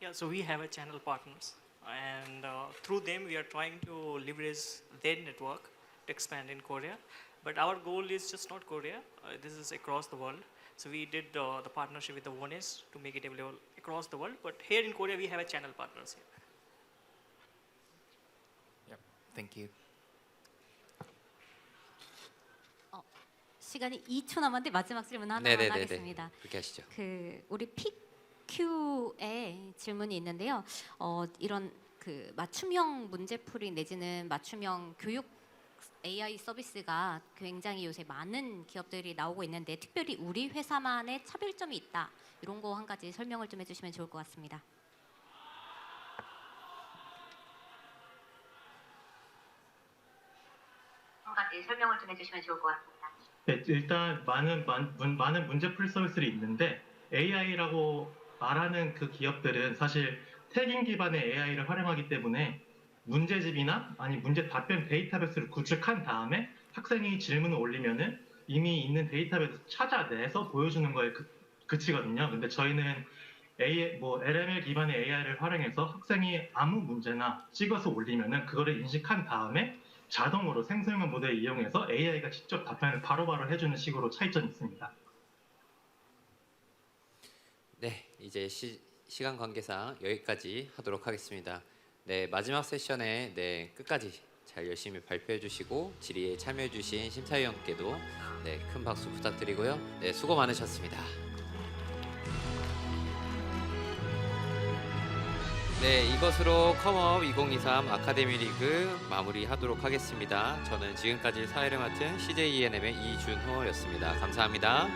Yeah, so we have a channel partners, and through them we are trying to leverage their network to expand in Korea. But our goal is just not Korea. This is across the world. So we did the partnership with the OneS to make it available across the world. But here in Korea, we have a channel partners here. Yep. Thank you. 시간이 2초 남았는데 마지막 질문 하나만 네네네네. 하겠습니다. 그렇게 하시죠. 우리 PQ에 질문이 있는데요. 이런 맞춤형 문제풀이 내지는 맞춤형 교육 AI 서비스가 굉장히 요새 많은 기업들이 나오고 있는데 특별히 우리 회사만의 차별점이 있다. 이런 거 한 가지 설명을 좀 해주시면 좋을 것 같습니다. 한 가지 설명을 좀 해주시면 좋을 것 같습니다. 네, 일단 많은 문제풀이 서비스들이 있는데 AI라고 말하는 그 기업들은 사실 태깅 기반의 AI를 활용하기 때문에 문제집이나 아니 문제 답변 데이터베이스를 구축한 다음에 학생이 질문을 올리면은 이미 있는 데이터베이스 찾아내서 보여주는 거에 그치거든요. 근데 저희는 LML 기반의 AI를 활용해서 학생이 아무 문제나 찍어서 올리면은 그거를 인식한 다음에 자동으로 생성형 모델을 이용해서 AI가 직접 답변을 바로바로 해주는 식으로 차이점이 있습니다. 네, 이제 시간 관계상 여기까지 하도록 하겠습니다. 네, 마지막 세션에 끝까지 잘 열심히 발표해 주시고 질의에 참여해 주신 심사위원께도 큰 박수 부탁드리고요. 네, 수고 많으셨습니다. 네, 이것으로 컴업 2023 아카데미 리그 마무리하도록 하겠습니다. 저는 지금까지 사회를 맡은 CJENM의 이준호였습니다. 감사합니다.